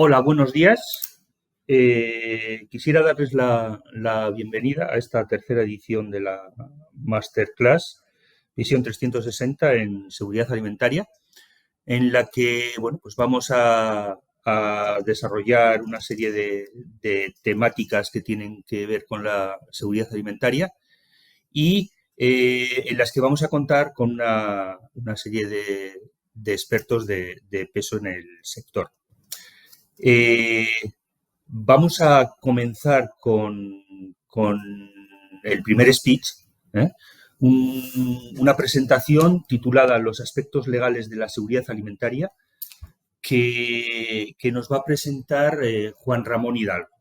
Hola, buenos días. Quisiera darles la bienvenida a esta tercera edición de la Masterclass Visión 360 en Seguridad Alimentaria, en la que pues vamos a desarrollar una serie de temáticas que tienen que ver con la seguridad alimentaria y en las que vamos a contar con una serie de expertos de peso en el sector. Eh, Vamos a comenzar con el primer speech, ¿eh? Una presentación titulada Los aspectos legales de la seguridad alimentaria que nos va a presentar Juan Ramón Hidalgo.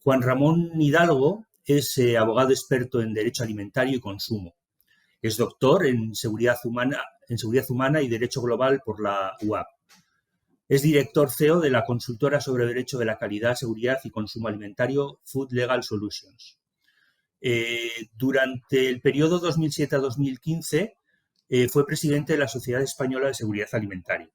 Juan Ramón Hidalgo es abogado experto en Derecho Alimentario y Consumo. Es doctor en Seguridad Humana y Derecho Global por la UAB. Es director CEO de la consultora sobre Derecho de la Calidad, Seguridad y Consumo Alimentario Food Legal Solutions. Durante el periodo 2007 a 2015 fue presidente de la Sociedad Española de Seguridad Alimentaria.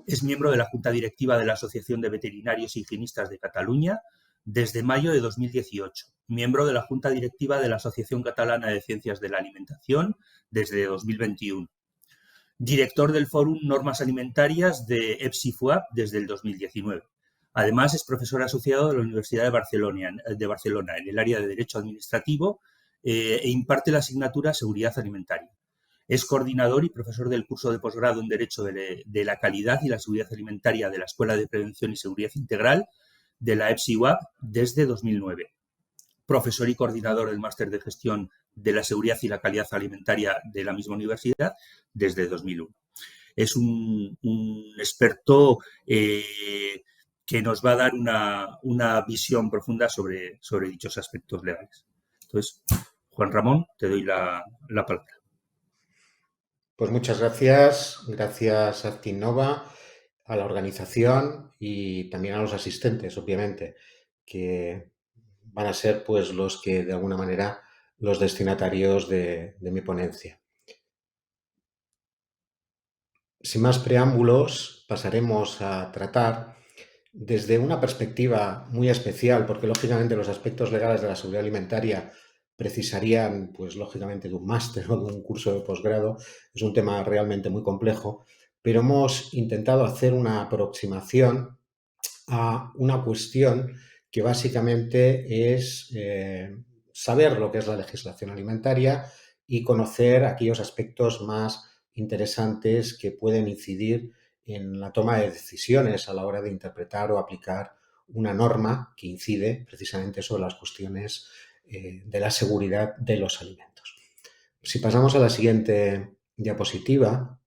Es miembro de la Junta Directiva de la Asociación de Veterinarios e Higienistas de Cataluña desde mayo de 2018. Miembro de la Junta Directiva de la Asociación Catalana de Ciencias de la Alimentación desde 2021. Director del Fórum Normas Alimentarias de EPSI-FUAP desde el 2019. Además, es profesor asociado de la Universidad de Barcelona en el área de Derecho Administrativo e imparte la asignatura Seguridad Alimentaria. Es coordinador y profesor del curso de posgrado en Derecho de la Calidad y la Seguridad Alimentaria de la Escuela de Prevención y Seguridad Integral de la EPSI-UAP desde 2009. Profesor y coordinador del Máster de Gestión de la Seguridad y la Calidad Alimentaria de la misma universidad desde 2001. Es un experto que nos va a dar una visión profunda sobre dichos aspectos legales. Entonces, Juan Ramón, te doy la palabra. Pues muchas gracias. Gracias a Actinova, a la organización y también a los asistentes, obviamente, que van a ser pues los que de alguna manera los destinatarios de mi ponencia. Sin más preámbulos, pasaremos a tratar desde una perspectiva muy especial, porque lógicamente los aspectos legales de la seguridad alimentaria precisarían, pues lógicamente, de un máster o de un curso de posgrado. Es un tema realmente muy complejo, pero hemos intentado hacer una aproximación a una cuestión que básicamente es saber lo que es la legislación alimentaria y conocer aquellos aspectos más interesantes que pueden incidir en la toma de decisiones a la hora de interpretar o aplicar una norma que incide precisamente sobre las cuestiones de la seguridad de los alimentos. Si pasamos a la siguiente diapositiva,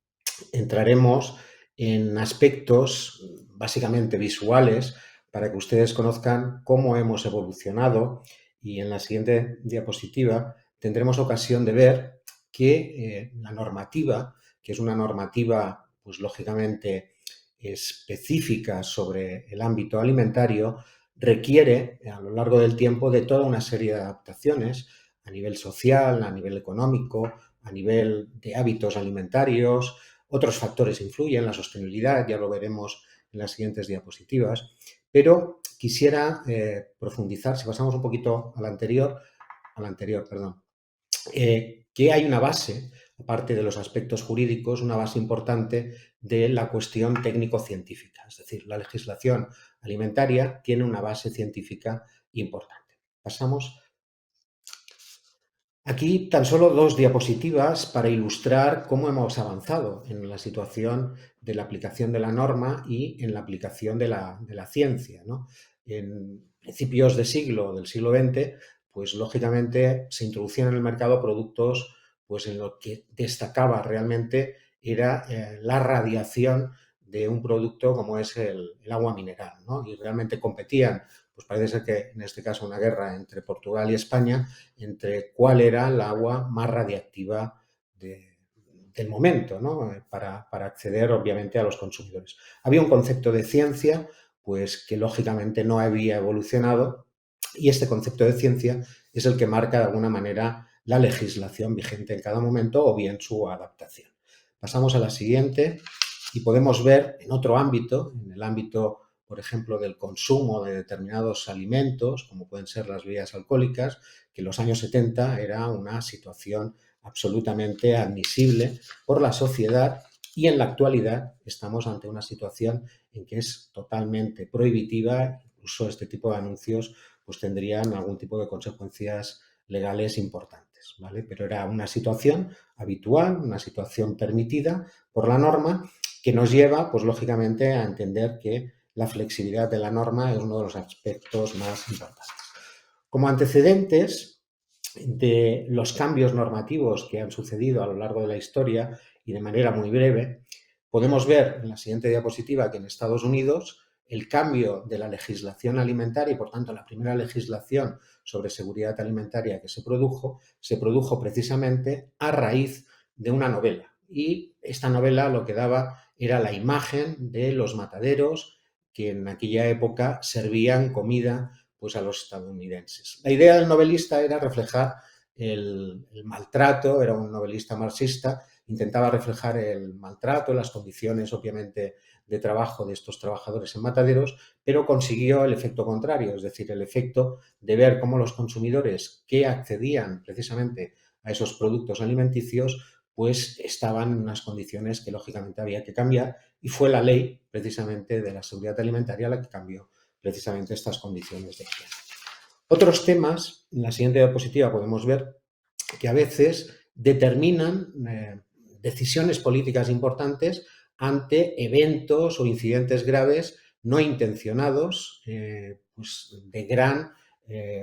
entraremos en aspectos básicamente visuales para que ustedes conozcan cómo hemos evolucionado, y en la siguiente diapositiva tendremos ocasión de ver que la normativa, que es una normativa pues lógicamente específica sobre el ámbito alimentario, requiere a lo largo del tiempo de toda una serie de adaptaciones a nivel social, a nivel económico, a nivel de hábitos alimentarios. Otros factores influyen, la sostenibilidad, ya lo veremos en las siguientes diapositivas, pero quisiera profundizar, si pasamos un poquito a la anterior, que hay una base, aparte de los aspectos jurídicos, una base importante de la cuestión técnico-científica. Es decir, la legislación alimentaria tiene una base científica importante. Pasamos. Aquí tan solo dos diapositivas para ilustrar cómo hemos avanzado en la situación de la aplicación de la norma y en la aplicación de la ciencia, ¿no? En principios del siglo XX, pues lógicamente se introducían en el mercado productos pues en lo que destacaba realmente era la radiación de un producto como es el agua mineral, ¿no? Y realmente competían, pues parece ser que en este caso una guerra entre Portugal y España, entre cuál era el agua más radiactiva del momento, ¿no? Para acceder obviamente a los consumidores. Había un concepto de ciencia pues que lógicamente no había evolucionado, y este concepto de ciencia es el que marca de alguna manera la legislación vigente en cada momento o bien su adaptación. Pasamos a la siguiente y podemos ver en otro ámbito, en el ámbito por ejemplo, del consumo de determinados alimentos, como pueden ser las bebidas alcohólicas, que en los años 70 era una situación absolutamente admisible por la sociedad, y en la actualidad estamos ante una situación en que es totalmente prohibitiva. Incluso este tipo de anuncios pues tendrían algún tipo de consecuencias legales importantes, ¿vale? Pero era una situación habitual, una situación permitida por la norma, que nos lleva, pues lógicamente, a entender que la flexibilidad de la norma es uno de los aspectos más importantes. Como antecedentes de los cambios normativos que han sucedido a lo largo de la historia, y de manera muy breve, podemos ver en la siguiente diapositiva que en Estados Unidos el cambio de la legislación alimentaria, y por tanto la primera legislación sobre seguridad alimentaria que se produjo precisamente a raíz de una novela. Y esta novela lo que daba era la imagen de los mataderos que en aquella época servían comida pues a los estadounidenses. La idea del novelista era reflejar el maltrato, era un novelista marxista, intentaba reflejar el maltrato, las condiciones obviamente de trabajo de estos trabajadores en mataderos, pero consiguió el efecto contrario, es decir, el efecto de ver cómo los consumidores que accedían precisamente a esos productos alimenticios pues estaban en unas condiciones que lógicamente había que cambiar, y fue la ley precisamente de la seguridad alimentaria la que cambió precisamente estas condiciones de higiene. Otros temas, en la siguiente diapositiva podemos ver que a veces determinan decisiones políticas importantes ante eventos o incidentes graves no intencionados, pues de gran,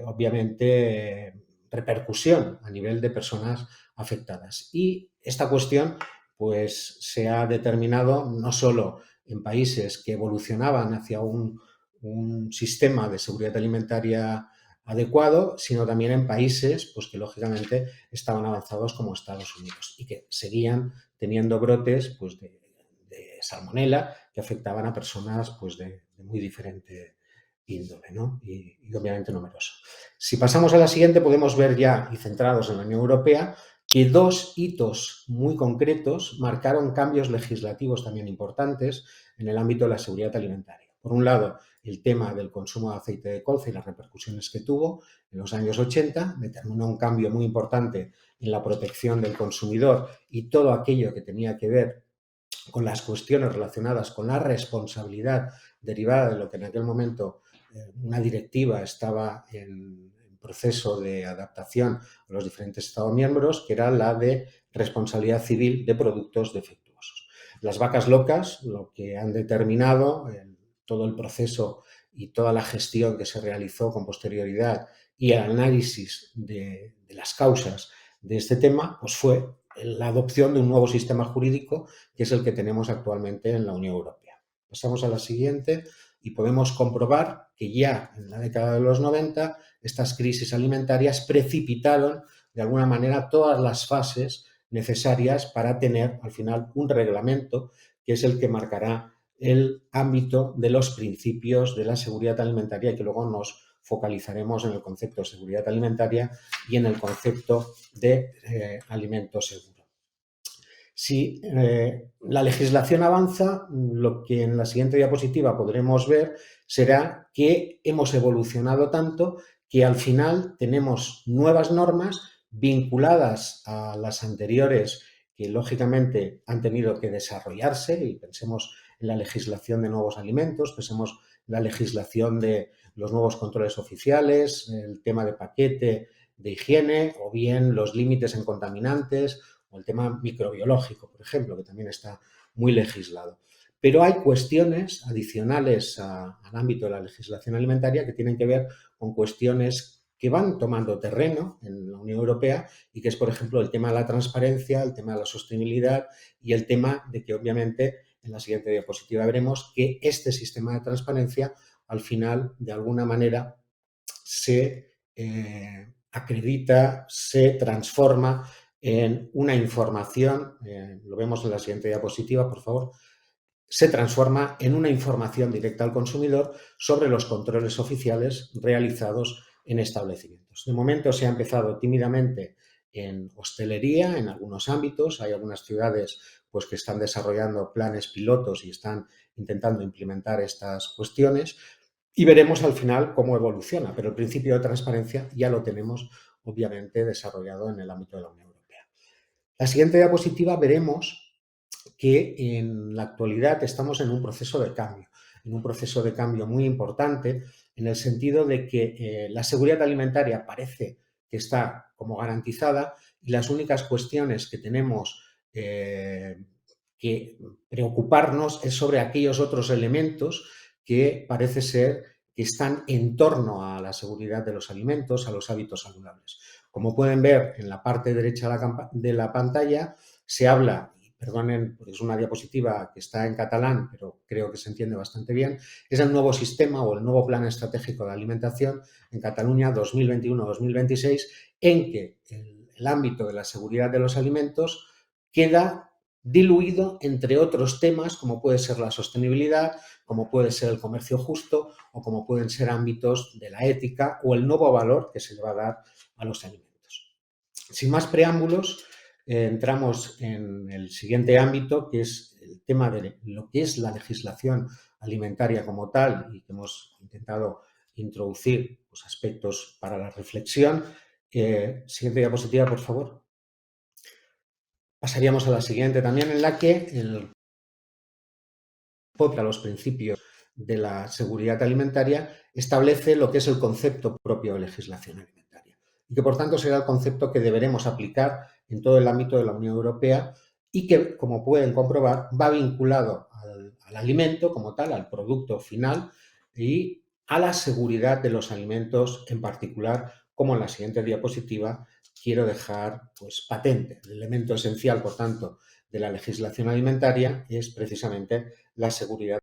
obviamente, repercusión a nivel de personas afectadas. Y esta cuestión pues se ha determinado no solo en países que evolucionaban hacia un sistema de seguridad alimentaria adecuado, sino también en países pues, que lógicamente estaban avanzados como Estados Unidos y que seguían teniendo brotes pues, de salmonela que afectaban a personas pues, de muy diferente índole, ¿no? Y obviamente numeroso. Si pasamos a la siguiente, podemos ver ya, y centrados en la Unión Europea, que dos hitos muy concretos marcaron cambios legislativos también importantes en el ámbito de la seguridad alimentaria. Por un lado, el tema del consumo de aceite de colza y las repercusiones que tuvo en los años 80, determinó un cambio muy importante en la protección del consumidor y todo aquello que tenía que ver con las cuestiones relacionadas con la responsabilidad derivada de lo que en aquel momento una directiva estaba en proceso de adaptación a los diferentes Estados miembros, que era la de responsabilidad civil de productos defectuosos. Las vacas locas lo que han determinado todo el proceso y toda la gestión que se realizó con posterioridad y el análisis de las causas de este tema, pues fue la adopción de un nuevo sistema jurídico que es el que tenemos actualmente en la Unión Europea. Pasamos a la siguiente y podemos comprobar que ya en la década de los 90 estas crisis alimentarias precipitaron de alguna manera todas las fases necesarias para tener al final un reglamento que es el que marcará el ámbito de los principios de la seguridad alimentaria, y que luego nos focalizaremos en el concepto de seguridad alimentaria y en el concepto de alimento seguro. Si la legislación avanza, lo que en la siguiente diapositiva podremos ver será que hemos evolucionado tanto que al final tenemos nuevas normas vinculadas a las anteriores que lógicamente han tenido que desarrollarse, y pensemos en la legislación de nuevos alimentos, pensemos en la legislación de los nuevos controles oficiales, el tema de paquete de higiene, o bien los límites en contaminantes, o el tema microbiológico, por ejemplo, que también está muy legislado. Pero hay cuestiones adicionales al ámbito de la legislación alimentaria que tienen que ver con cuestiones que van tomando terreno en la Unión Europea, y que es, por ejemplo, el tema de la transparencia, el tema de la sostenibilidad y el tema de que, obviamente, en la siguiente diapositiva veremos que este sistema de transparencia, al final, de alguna manera, se acredita, se transforma en una información, lo vemos en la siguiente diapositiva, por favor, se transforma en una información directa al consumidor sobre los controles oficiales realizados en establecimientos. De momento se ha empezado tímidamente en hostelería, en algunos ámbitos. Hay algunas ciudades pues que están desarrollando planes pilotos y están intentando implementar estas cuestiones, y veremos al final cómo evoluciona, pero el principio de transparencia ya lo tenemos obviamente desarrollado en el ámbito de la Unión Europea. La siguiente diapositiva veremos que en la actualidad estamos en un proceso de cambio muy importante, en el sentido de que la seguridad alimentaria parece que está como garantizada y las únicas cuestiones que tenemos que preocuparnos es sobre aquellos otros elementos que parece ser que están en torno a la seguridad de los alimentos, a los hábitos saludables. Como pueden ver en la parte derecha de la pantalla, se habla, perdonen, porque es una diapositiva que está en catalán, pero creo que se entiende bastante bien, es el nuevo sistema o el nuevo plan estratégico de alimentación en Cataluña 2021-2026, en que el ámbito de la seguridad de los alimentos queda diluido entre otros temas como puede ser la sostenibilidad, como puede ser el comercio justo o como pueden ser ámbitos de la ética o el nuevo valor que se le va a dar a los alimentos. Sin más preámbulos, entramos en el siguiente ámbito, que es el tema de lo que es la legislación alimentaria como tal y que hemos intentado introducir pues, aspectos para la reflexión. Siguiente diapositiva, por favor. Pasaríamos a la siguiente también, en la que los principios de la seguridad alimentaria establece lo que es el concepto propio de legislación alimentaria y que, por tanto, será el concepto que deberemos aplicar en todo el ámbito de la Unión Europea y que, como pueden comprobar, va vinculado al alimento como tal, al producto final y a la seguridad de los alimentos en particular, como en la siguiente diapositiva quiero dejar pues, patente. El elemento esencial, por tanto, de la legislación alimentaria es precisamente la seguridad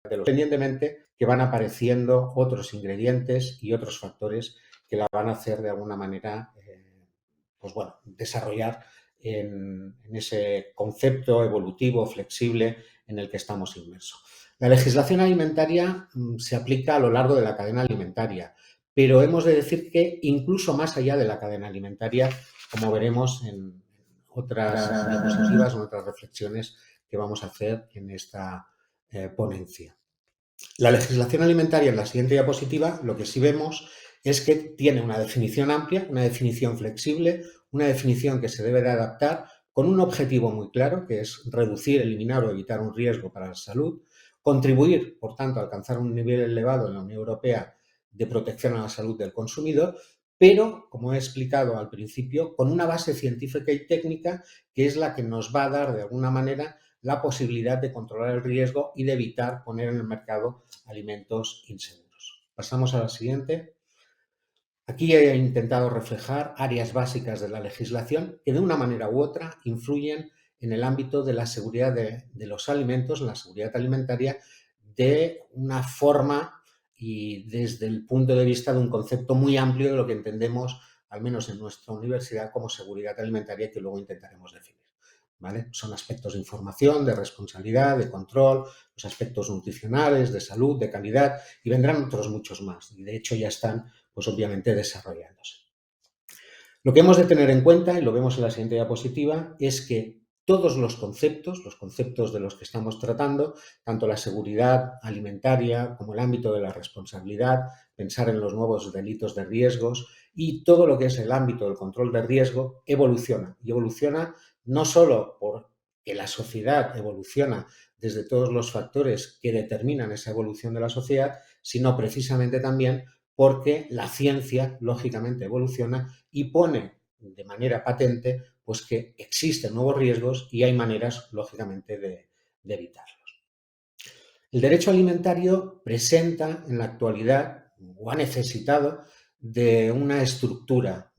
de los, independientemente que van apareciendo otros ingredientes y otros factores que la van a hacer de alguna manera pues bueno, desarrollar en ese concepto evolutivo, flexible en el que estamos inmersos. La legislación alimentaria se aplica a lo largo de la cadena alimentaria, pero hemos de decir que incluso más allá de la cadena alimentaria, como veremos en otras diapositivas, en otras reflexiones que vamos a hacer en esta ponencia. La legislación alimentaria, en la siguiente diapositiva, lo que sí vemos es que tiene una definición amplia, una definición flexible, una definición que se debe de adaptar con un objetivo muy claro, que es reducir, eliminar o evitar un riesgo para la salud, contribuir, por tanto, a alcanzar un nivel elevado en la Unión Europea de protección a la salud del consumidor, pero, como he explicado al principio, con una base científica y técnica que es la que nos va a dar, de alguna manera, la posibilidad de controlar el riesgo y de evitar poner en el mercado alimentos inseguros. Pasamos a la siguiente. Aquí he intentado reflejar áreas básicas de la legislación que de una manera u otra influyen en el ámbito de la seguridad de los alimentos, en la seguridad alimentaria, de una forma y desde el punto de vista de un concepto muy amplio de lo que entendemos, al menos en nuestra universidad, como seguridad alimentaria, que luego intentaremos definir. ¿Vale? Son aspectos de información, de responsabilidad, de control, los aspectos nutricionales, de salud, de calidad, y vendrán otros muchos más. Y de hecho ya están, pues obviamente, desarrollándose. Lo que hemos de tener en cuenta, y lo vemos en la siguiente diapositiva, es que todos los conceptos de los que estamos tratando, tanto la seguridad alimentaria como el ámbito de la responsabilidad, pensar en los nuevos delitos de riesgos y todo lo que es el ámbito del control de riesgo, evoluciona. Y evoluciona no solo porque la sociedad evoluciona desde todos los factores que determinan esa evolución de la sociedad, sino precisamente también porque la ciencia, lógicamente, evoluciona y pone de manera patente pues, que existen nuevos riesgos y hay maneras, lógicamente, de evitarlos. El derecho alimentario presenta en la actualidad, o ha necesitado, de una estructura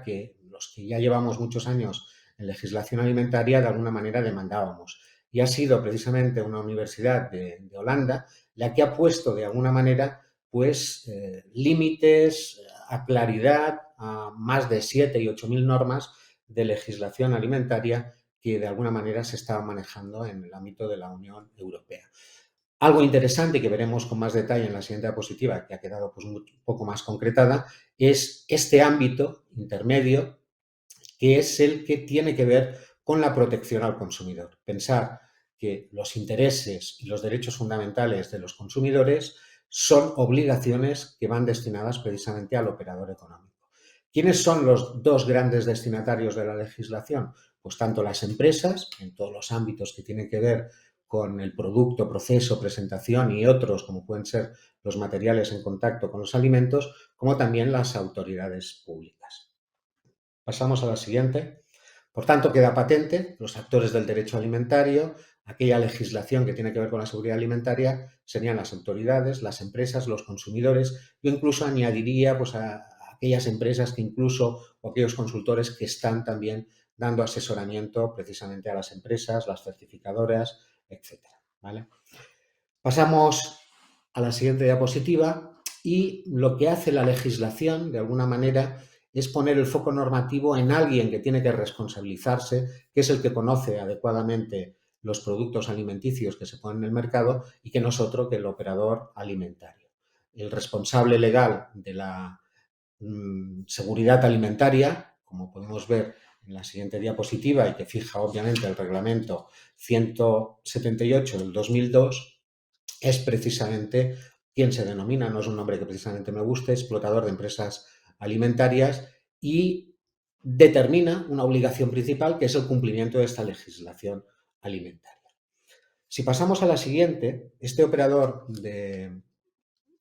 que los que ya llevamos muchos años en legislación alimentaria de alguna manera demandábamos. Y ha sido precisamente una universidad de Holanda la que ha puesto de alguna manera pues límites a claridad a más de 7 y 8.000 normas de legislación alimentaria que de alguna manera se estaban manejando en el ámbito de la Unión Europea. Algo interesante que veremos con más detalle en la siguiente diapositiva, que ha quedado pues, un poco más concretada, es este ámbito intermedio que es el que tiene que ver con la protección al consumidor. Pensar que los intereses y los derechos fundamentales de los consumidores son obligaciones que van destinadas precisamente al operador económico. ¿Quiénes son los dos grandes destinatarios de la legislación? Pues tanto las empresas, en todos los ámbitos que tienen que ver con el producto, proceso, presentación y otros, como pueden ser los materiales en contacto con los alimentos, como también las autoridades públicas. Pasamos a la siguiente. Por tanto, queda patente los actores del derecho alimentario, aquella legislación que tiene que ver con la seguridad alimentaria serían las autoridades, las empresas, los consumidores. Yo incluso añadiría pues, a aquellas empresas que incluso o aquellos consultores que están también dando asesoramiento precisamente a las empresas, las certificadoras, etcétera, ¿vale? Pasamos a la siguiente diapositiva y lo que hace la legislación, de alguna manera, es poner el foco normativo en alguien que tiene que responsabilizarse, que es el que conoce adecuadamente los productos alimenticios que se ponen en el mercado y que no es otro que el operador alimentario. El responsable legal de la seguridad alimentaria, como podemos ver en la siguiente diapositiva y que fija obviamente el reglamento 178 del 2002, es precisamente quien se denomina, no es un nombre que precisamente me guste, explotador de empresas alimentarias y determina una obligación principal que es el cumplimiento de esta legislación alimentaria. Si pasamos a la siguiente, este operador de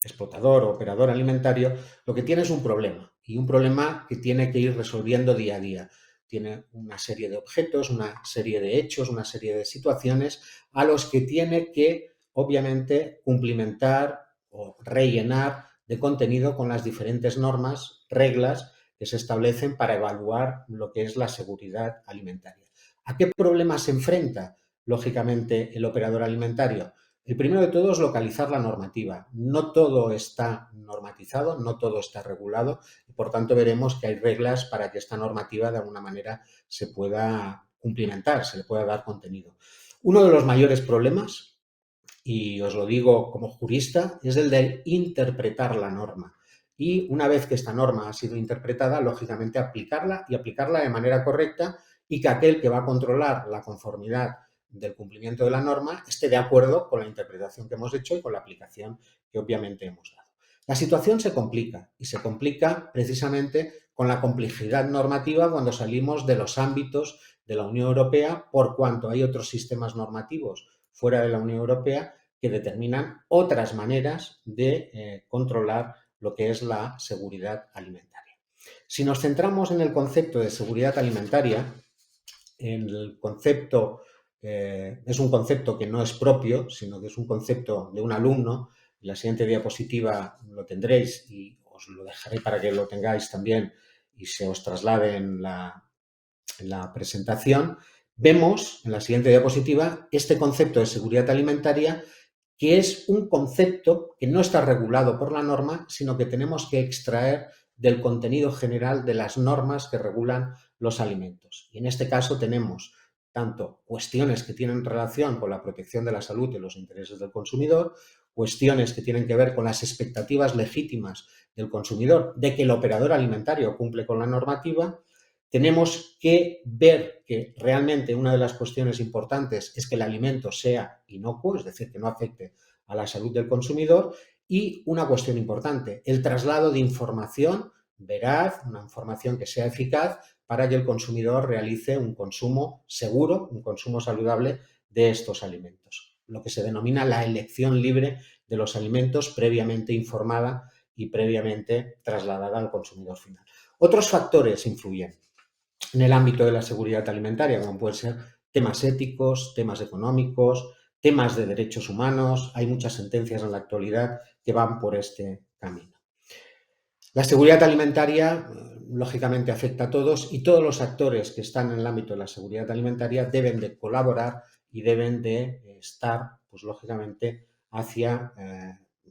explotador o operador alimentario lo que tiene es un problema y un problema que tiene que ir resolviendo día a día. Tiene una serie de objetos, una serie de hechos, una serie de situaciones a los que tiene que obviamente cumplimentar o rellenar de contenido con las diferentes normas, reglas que se establecen para evaluar lo que es la seguridad alimentaria. ¿A qué problemas se enfrenta, lógicamente, el operador alimentario? El primero de todo es localizar la normativa. No todo está normatizado, no todo está regulado y por tanto veremos que hay reglas para que esta normativa de alguna manera se pueda cumplimentar, se le pueda dar contenido. Uno de los mayores problemas, y os lo digo como jurista, es el de interpretar la norma. Y una vez que esta norma ha sido interpretada, lógicamente aplicarla y aplicarla de manera correcta y que aquel que va a controlar la conformidad del cumplimiento de la norma esté de acuerdo con la interpretación que hemos hecho y con la aplicación que obviamente hemos dado. La situación se complica y se complica precisamente con la complejidad normativa cuando salimos de los ámbitos de la Unión Europea, por cuanto hay otros sistemas normativos fuera de la Unión Europea que determinan otras maneras de controlar lo que es la seguridad alimentaria. Si nos centramos en el concepto de seguridad alimentaria, el concepto es un concepto que no es propio, sino que es un concepto de un alumno. En la siguiente diapositiva lo tendréis y os lo dejaré para que lo tengáis también y se os traslade en la presentación. Vemos en la siguiente diapositiva este concepto de seguridad alimentaria, que es un concepto que no está regulado por la norma, sino que tenemos que extraer del contenido general de las normas que regulan los alimentos. Y en este caso tenemos tanto cuestiones que tienen relación con la protección de la salud y los intereses del consumidor, cuestiones que tienen que ver con las expectativas legítimas del consumidor de que el operador alimentario cumple con la normativa. Tenemos que ver que realmente una de las cuestiones importantes es que el alimento sea inocuo, es decir, que no afecte a la salud del consumidor. Y una cuestión importante, el traslado de información veraz, una información que sea eficaz para que el consumidor realice un consumo seguro, un consumo saludable de estos alimentos. Lo que se denomina la elección libre de los alimentos previamente informada y previamente trasladada al consumidor final. Otros factores influyen en el ámbito de la seguridad alimentaria, como pueden ser temas éticos, temas económicos, temas de derechos humanos. Hay muchas sentencias en la actualidad que van por este camino. La seguridad alimentaria, lógicamente, afecta a todos y todos los actores que están en el ámbito de la seguridad alimentaria deben de colaborar y deben de estar, pues lógicamente, hacia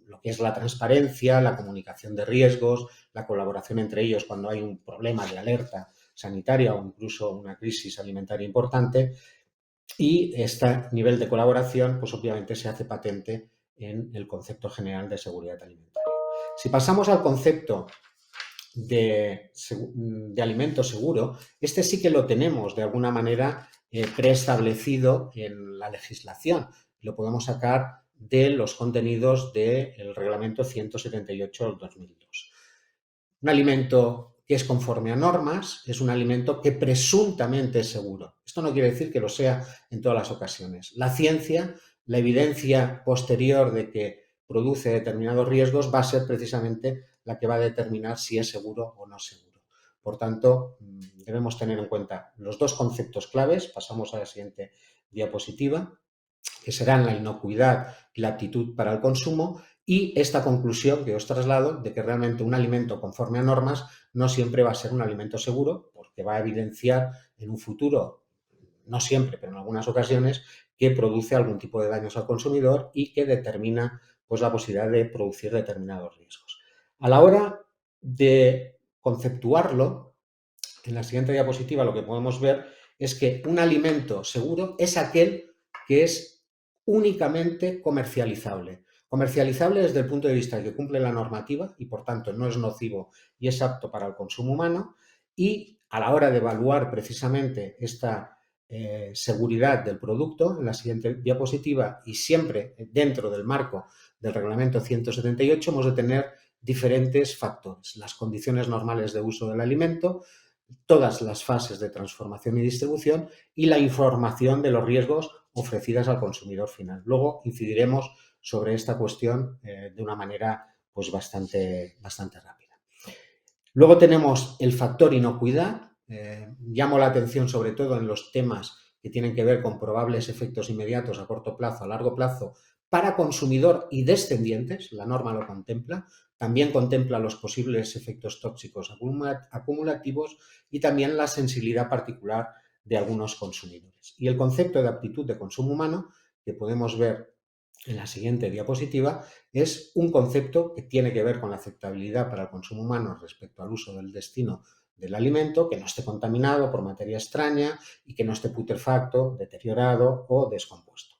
lo que es la transparencia, la comunicación de riesgos, la colaboración entre ellos cuando hay un problema de alerta sanitaria o incluso una crisis alimentaria importante. Y este nivel de colaboración, pues obviamente se hace patente en el concepto general de seguridad alimentaria. Si pasamos al concepto de alimento seguro, este sí que lo tenemos de alguna manera preestablecido en la legislación. Lo podemos sacar de los contenidos del Reglamento 178 del 2002. Un alimento que es conforme a normas es un alimento que presuntamente es seguro. Esto no quiere decir que lo sea en todas las ocasiones. La ciencia, la evidencia posterior de que produce determinados riesgos va a ser precisamente la que va a determinar si es seguro o no seguro. Por tanto, debemos tener en cuenta los dos conceptos claves. Pasamos a la siguiente diapositiva, que serán la inocuidad y la aptitud para el consumo, y esta conclusión que os traslado de que realmente un alimento conforme a normas no siempre va a ser un alimento seguro, porque va a evidenciar en un futuro, no siempre, pero en algunas ocasiones, que produce algún tipo de daños al consumidor y que determina pues, la posibilidad de producir determinados riesgos. A la hora de conceptuarlo, en la siguiente diapositiva lo que podemos ver es que un alimento seguro es aquel que es únicamente comercializable. Comercializable desde el punto de vista de que cumple la normativa y, por tanto, no es nocivo y es apto para el consumo humano. Y a la hora de evaluar precisamente esta seguridad del producto, en la siguiente diapositiva, y siempre dentro del marco del Reglamento 178, hemos de tener diferentes factores. Las condiciones normales de uso del alimento, todas las fases de transformación y distribución y la información de los riesgos ofrecidas al consumidor final. Luego incidiremos sobre esta cuestión de una manera pues, bastante rápida. Luego tenemos el factor inocuidad. Llamo la atención sobre todo en los temas que tienen que ver con probables efectos inmediatos a corto plazo, a largo plazo, para consumidor y descendientes. La norma lo contempla. También contempla los posibles efectos tóxicos acumulativos y también la sensibilidad particular de algunos consumidores. Y el concepto de aptitud de consumo humano, que podemos ver en la siguiente diapositiva, es un concepto que tiene que ver con la aceptabilidad para el consumo humano respecto al uso del destino del alimento, que no esté contaminado por materia extraña y que no esté putrefacto, deteriorado o descompuesto.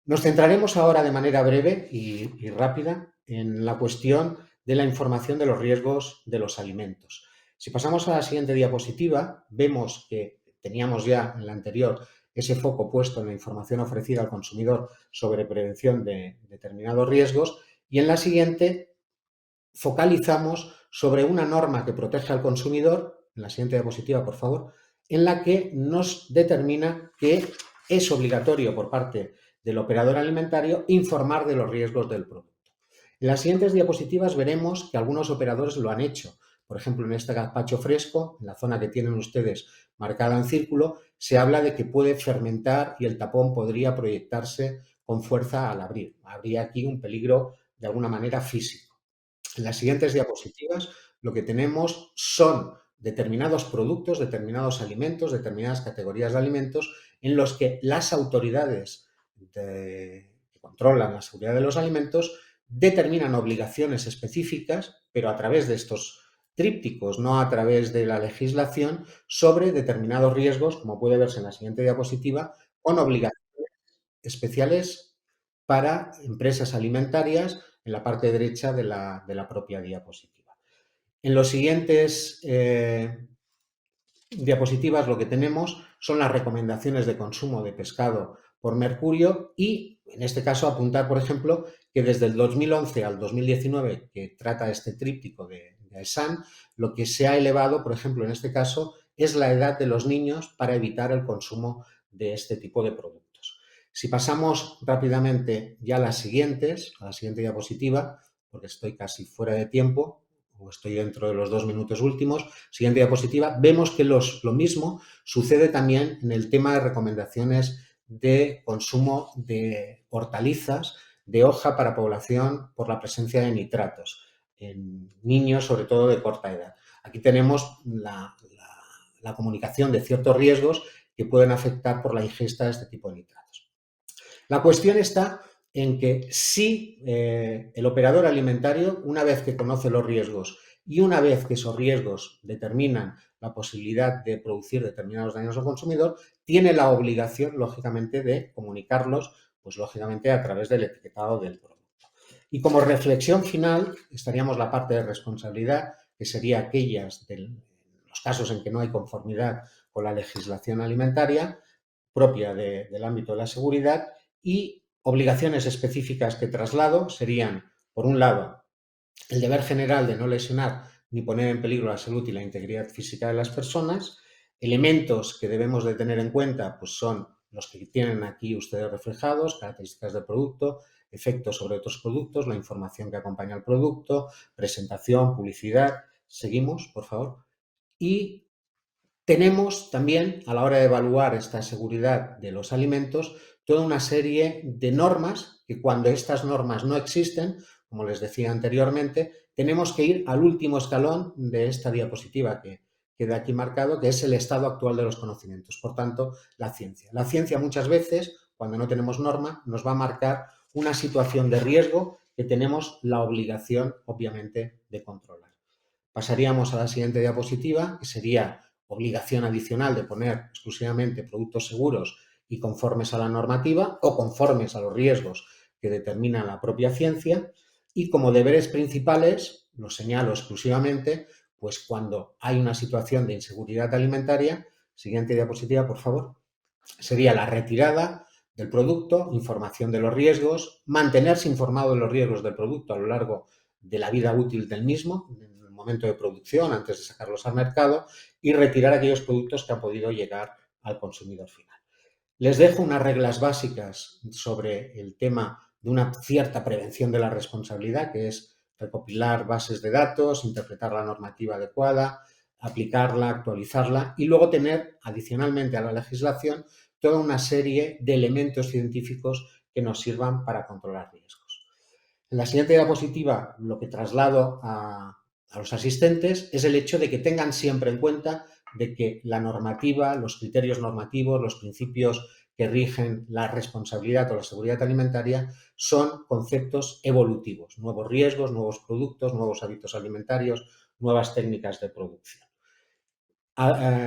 Nos centraremos ahora de manera breve y rápida en la cuestión de la información de los riesgos de los alimentos. Si pasamos a la siguiente diapositiva, vemos que teníamos ya en la anterior ese foco puesto en la información ofrecida al consumidor sobre prevención de determinados riesgos, y en la siguiente focalizamos sobre una norma que protege al consumidor, en la siguiente diapositiva, por favor, en la que nos determina que es obligatorio por parte del operador alimentario informar de los riesgos del producto. En las siguientes diapositivas veremos que algunos operadores lo han hecho. Por ejemplo, en este gazpacho fresco, en la zona que tienen ustedes marcada en círculo, se habla de que puede fermentar y el tapón podría proyectarse con fuerza al abrir. Habría aquí un peligro de alguna manera físico. En las siguientes diapositivas lo que tenemos son determinados productos, determinados alimentos, determinadas categorías de alimentos en los que las autoridades que controlan la seguridad de los alimentos determinan obligaciones específicas, pero a través de estos trípticos, no a través de la legislación, sobre determinados riesgos, como puede verse en la siguiente diapositiva, con obligaciones especiales para empresas alimentarias en la parte derecha de la propia diapositiva. En los siguientes diapositivas lo que tenemos son las recomendaciones de consumo de pescado por mercurio y, en este caso, apuntar, por ejemplo, que desde el 2011 al 2019, que trata este tríptico de AESAN, lo que se ha elevado, por ejemplo, en este caso, es la edad de los niños para evitar el consumo de este tipo de productos. Si pasamos rápidamente ya a las siguientes, a la siguiente diapositiva, porque estoy casi fuera de tiempo, o estoy dentro de los 2 minutos últimos, siguiente diapositiva, vemos que lo mismo sucede también en el tema de recomendaciones de consumo de hortalizas de hoja para población por la presencia de nitratos en niños, sobre todo de corta edad. Aquí tenemos la comunicación de ciertos riesgos que pueden afectar por la ingesta de este tipo de nitratos. La cuestión está en que si el operador alimentario, una vez que conoce los riesgos y una vez que esos riesgos determinan la posibilidad de producir determinados daños al consumidor, tiene la obligación, lógicamente, de comunicarlos, pues lógicamente a través del etiquetado del producto. Y como reflexión final, estaríamos la parte de responsabilidad, que sería aquellas de los casos en que no hay conformidad con la legislación alimentaria propia del ámbito de la seguridad, y obligaciones específicas que traslado serían, por un lado, el deber general de no lesionar ni poner en peligro la salud y la integridad física de las personas. Elementos que debemos de tener en cuenta pues son los que tienen aquí ustedes reflejados: características del producto, efectos sobre otros productos, la información que acompaña al producto, presentación, publicidad. Seguimos, por favor. Y tenemos también, a la hora de evaluar esta seguridad de los alimentos, toda una serie de normas que, cuando estas normas no existen, como les decía anteriormente, tenemos que ir al último escalón de esta diapositiva que queda aquí marcado, que es el estado actual de los conocimientos. Por tanto, la ciencia. La ciencia muchas veces, cuando no tenemos norma, nos va a marcar una situación de riesgo que tenemos la obligación, obviamente, de controlar. Pasaríamos a la siguiente diapositiva, que sería obligación adicional de poner exclusivamente productos seguros y conformes a la normativa o conformes a los riesgos que determina la propia ciencia. Y como deberes principales, los señalo exclusivamente, pues cuando hay una situación de inseguridad alimentaria. Siguiente diapositiva, por favor. Sería la retirada del producto, información de los riesgos, mantenerse informado de los riesgos del producto a lo largo de la vida útil del mismo, en el momento de producción, antes de sacarlos al mercado, y retirar aquellos productos que han podido llegar al consumidor final. Les dejo unas reglas básicas sobre el tema de una cierta prevención de la responsabilidad, que es recopilar bases de datos, interpretar la normativa adecuada, aplicarla, actualizarla, y luego tener, adicionalmente a la legislación, toda una serie de elementos científicos que nos sirvan para controlar riesgos. En la siguiente diapositiva, lo que traslado a los asistentes es el hecho de que tengan siempre en cuenta de que la normativa, los criterios normativos, los principios que rigen la responsabilidad o la seguridad alimentaria son conceptos evolutivos: nuevos riesgos, nuevos productos, nuevos hábitos alimentarios, nuevas técnicas de producción.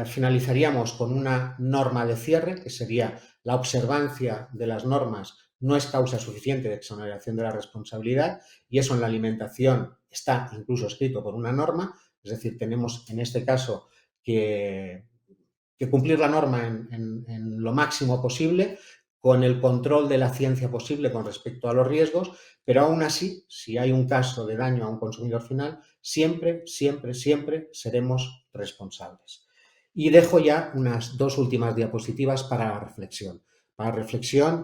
Finalizaríamos con una norma de cierre, que sería: la observancia de las normas no es causa suficiente de exoneración de la responsabilidad, y eso en la alimentación está incluso escrito por una norma. Es decir, tenemos en este caso que cumplir la norma en lo máximo posible, con el control de la ciencia posible con respecto a los riesgos, pero aún así, si hay un caso de daño a un consumidor final, siempre seremos responsables. Y dejo ya unas dos últimas diapositivas para la reflexión.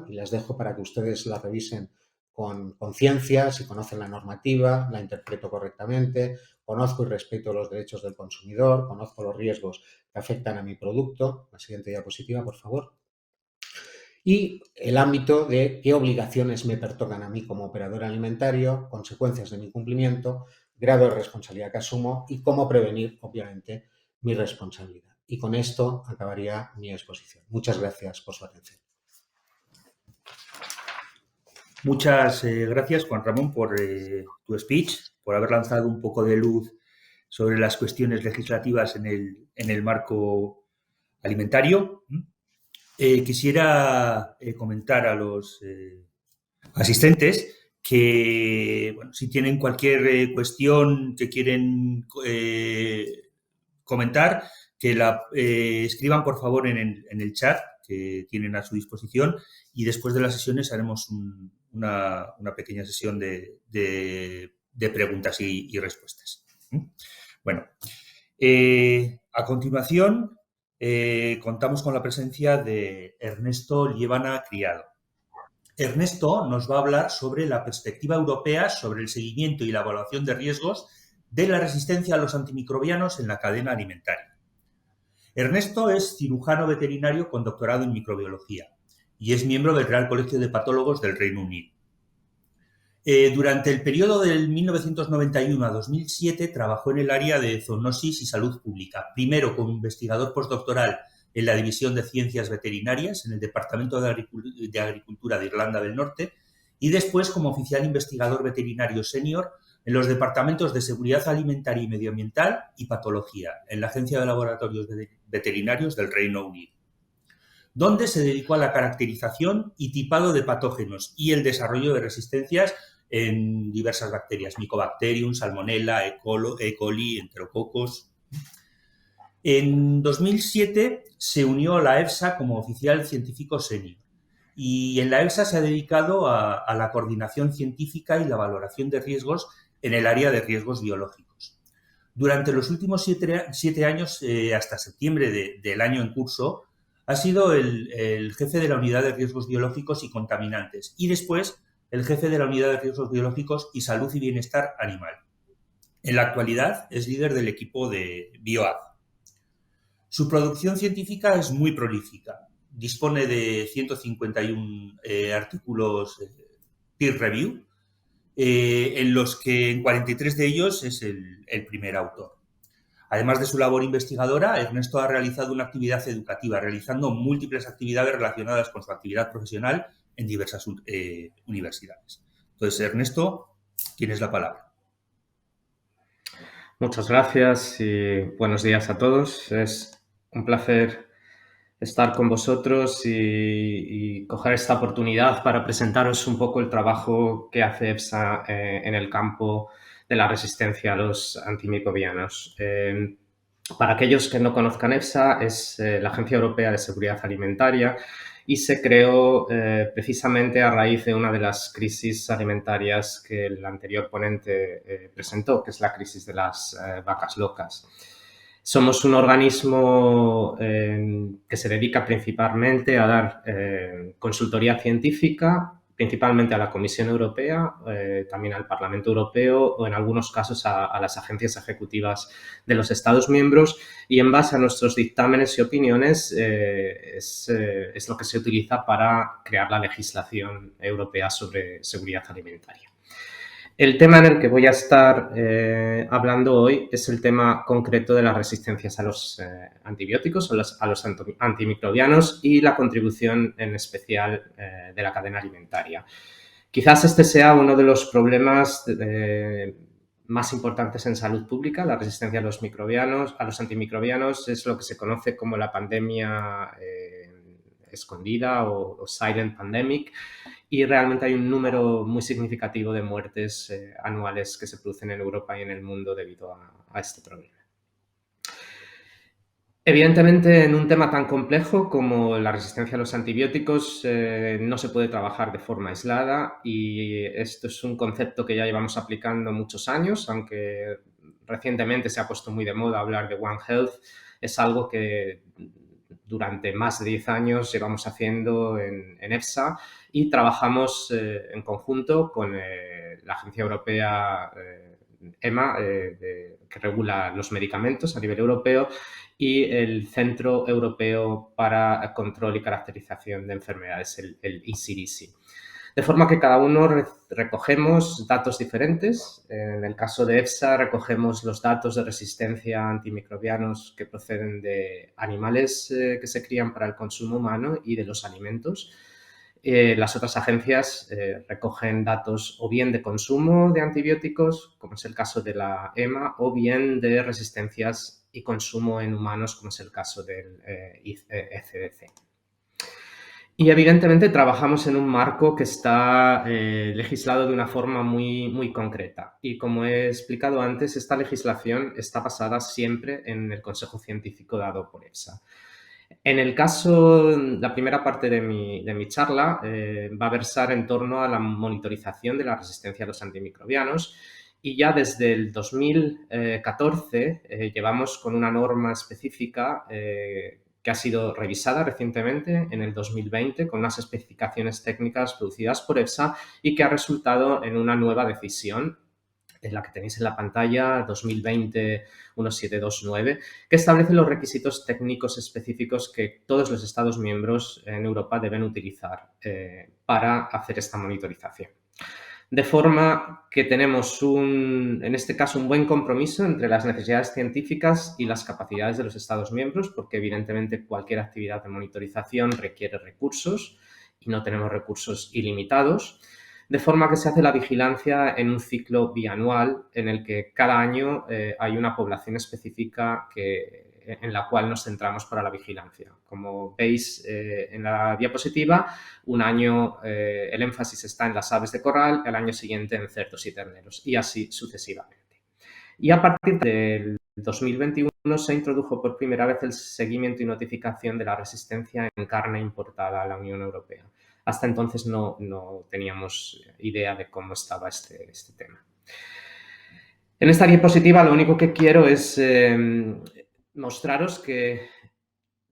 Y las dejo para que ustedes la revisen con conciencia: si conocen la normativa, la interpreto correctamente, conozco y respeto los derechos del consumidor, conozco los riesgos que afectan a mi producto. La siguiente diapositiva, por favor. Y el ámbito de qué obligaciones me pertocan a mí como operador alimentario, consecuencias de mi cumplimiento, grado de responsabilidad que asumo y cómo prevenir, obviamente, mi responsabilidad. Y con esto acabaría mi exposición. Muchas gracias por su atención. Muchas gracias, Juan Ramón, por tu speech, por haber lanzado un poco de luz sobre las cuestiones legislativas en el marco alimentario. Quisiera comentar a los asistentes que, bueno, si tienen cualquier cuestión que quieren comentar, que la escriban, por favor, en el chat que tienen a su disposición, y después de las sesiones haremos una pequeña sesión de preguntas y respuestas. Bueno, a continuación contamos con la presencia de Ernesto Liébana Criado. Ernesto nos va a hablar sobre la perspectiva europea sobre el seguimiento y la evaluación de riesgos de la resistencia a los antimicrobianos en la cadena alimentaria. Ernesto es cirujano veterinario con doctorado en microbiología y es miembro del Real Colegio de Patólogos del Reino Unido. Durante el periodo del 1991 a 2007 trabajó en el área de zoonosis y salud pública, primero como investigador postdoctoral en la División de Ciencias Veterinarias en el Departamento de Agricultura de Irlanda del Norte, y después como oficial investigador veterinario senior en los departamentos de Seguridad Alimentaria y Medioambiental y Patología en la Agencia de Laboratorios Veterinarios del Reino Unido, donde se dedicó a la caracterización y tipado de patógenos y el desarrollo de resistencias en diversas bacterias, Mycobacterium, Salmonella, E. coli, Enterococos. En 2007 se unió a la EFSA como oficial científico senior y en la EFSA se ha dedicado a la coordinación científica y la valoración de riesgos en el área de riesgos biológicos. Durante los últimos 7 años, hasta septiembre del año en curso, ha sido el jefe de la unidad de riesgos biológicos y contaminantes y después el jefe de la unidad de riesgos biológicos y salud y bienestar animal. En la actualidad es líder del equipo de BioAg. Su producción científica es muy prolífica. Dispone de 151 artículos peer review, en los que en 43 de ellos es el primer autor. Además de su labor investigadora, Ernesto ha realizado una actividad educativa, realizando múltiples actividades relacionadas con su actividad profesional en diversas universidades. Entonces, Ernesto, tienes la palabra. Muchas gracias y buenos días a todos. Es un placer estar con vosotros y coger esta oportunidad para presentaros un poco el trabajo que hace EFSA en el campo de la resistencia a los antimicrobianos. Para aquellos que no conozcan EFSA, es la Agencia Europea de Seguridad Alimentaria y se creó precisamente a raíz de una de las crisis alimentarias que el anterior ponente presentó, que es la crisis de las vacas locas. Somos un organismo que se dedica principalmente a dar consultoría científica, principalmente a la Comisión Europea, también al Parlamento Europeo o en algunos casos a las agencias ejecutivas de los Estados miembros, y en base a nuestros dictámenes y opiniones es lo que se utiliza para crear la legislación europea sobre seguridad alimentaria. El tema en el que voy a estar hablando hoy es el tema concreto de las resistencias a los antibióticos, a los antimicrobianos y la contribución en especial de la cadena alimentaria. Quizás este sea uno de los problemas más importantes en salud pública. La resistencia a los antimicrobianos es lo que se conoce como la pandemia escondida o silent pandemic. Y realmente hay un número muy significativo de muertes anuales que se producen en Europa y en el mundo debido a este problema. Evidentemente, en un tema tan complejo como la resistencia a los antibióticos no se puede trabajar de forma aislada, y esto es un concepto que ya llevamos aplicando muchos años, aunque recientemente se ha puesto muy de moda hablar de One Health. Es algo que durante más de 10 años llevamos haciendo en EFSA y trabajamos en conjunto con la Agencia Europea EMA, que regula los medicamentos a nivel europeo, y el Centro Europeo para Control y Caracterización de Enfermedades, el ECDC. De forma que cada uno recogemos datos diferentes. En el caso de EFSA recogemos los datos de resistencia a antimicrobianos que proceden de animales que se crían para el consumo humano y de los alimentos. Las otras agencias recogen datos o bien de consumo de antibióticos, como es el caso de la EMA, o bien de resistencias y consumo en humanos, como es el caso del ECDC. Y evidentemente trabajamos en un marco que está legislado de una forma muy concreta. Y como he explicado antes, esta legislación está basada siempre en el consejo científico dado por EFSA. En el caso, la primera parte de mi charla va a versar en torno a la monitorización de la resistencia a los antimicrobianos, y ya desde el 2014 llevamos con una norma específica que ha sido revisada recientemente en el 2020 con unas especificaciones técnicas producidas por EFSA y que ha resultado en una nueva decisión, en la que tenéis en la pantalla, 2020-1729, que establece los requisitos técnicos específicos que todos los Estados miembros en Europa deben utilizar para hacer esta monitorización. De forma que tenemos, en este caso, un buen compromiso entre las necesidades científicas y las capacidades de los Estados miembros, porque evidentemente cualquier actividad de monitorización requiere recursos y no tenemos recursos ilimitados. De forma que se hace la vigilancia en un ciclo bianual en el que cada año hay una población específica que en la cual nos centramos para la vigilancia. Como veis en la diapositiva, un año el énfasis está en las aves de corral, el año siguiente en cerdos y terneros, y así sucesivamente. Y a partir del 2021 se introdujo por primera vez el seguimiento y notificación de la resistencia en carne importada a la Unión Europea. Hasta entonces no teníamos idea de cómo estaba este tema. En esta diapositiva lo único que quiero es mostraros que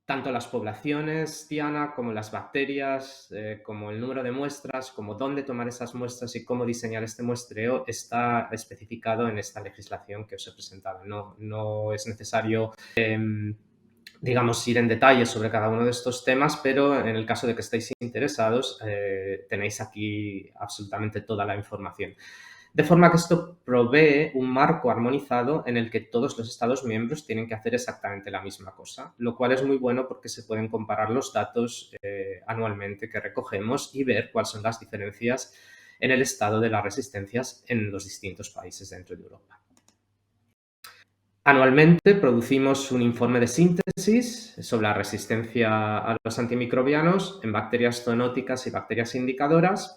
tanto las poblaciones, Diana, como las bacterias, como el número de muestras, como dónde tomar esas muestras y cómo diseñar este muestreo está especificado en esta legislación que os he presentado. No es necesario, digamos, ir en detalle sobre cada uno de estos temas, pero en el caso de que estéis interesados, tenéis aquí absolutamente toda la información. De forma que esto provee un marco armonizado en el que todos los Estados miembros tienen que hacer exactamente la misma cosa, lo cual es muy bueno porque se pueden comparar los datos anualmente que recogemos y ver cuáles son las diferencias en el estado de las resistencias en los distintos países dentro de Europa. Anualmente producimos un informe de síntesis sobre la resistencia a los antimicrobianos en bacterias zoonóticas y bacterias indicadoras,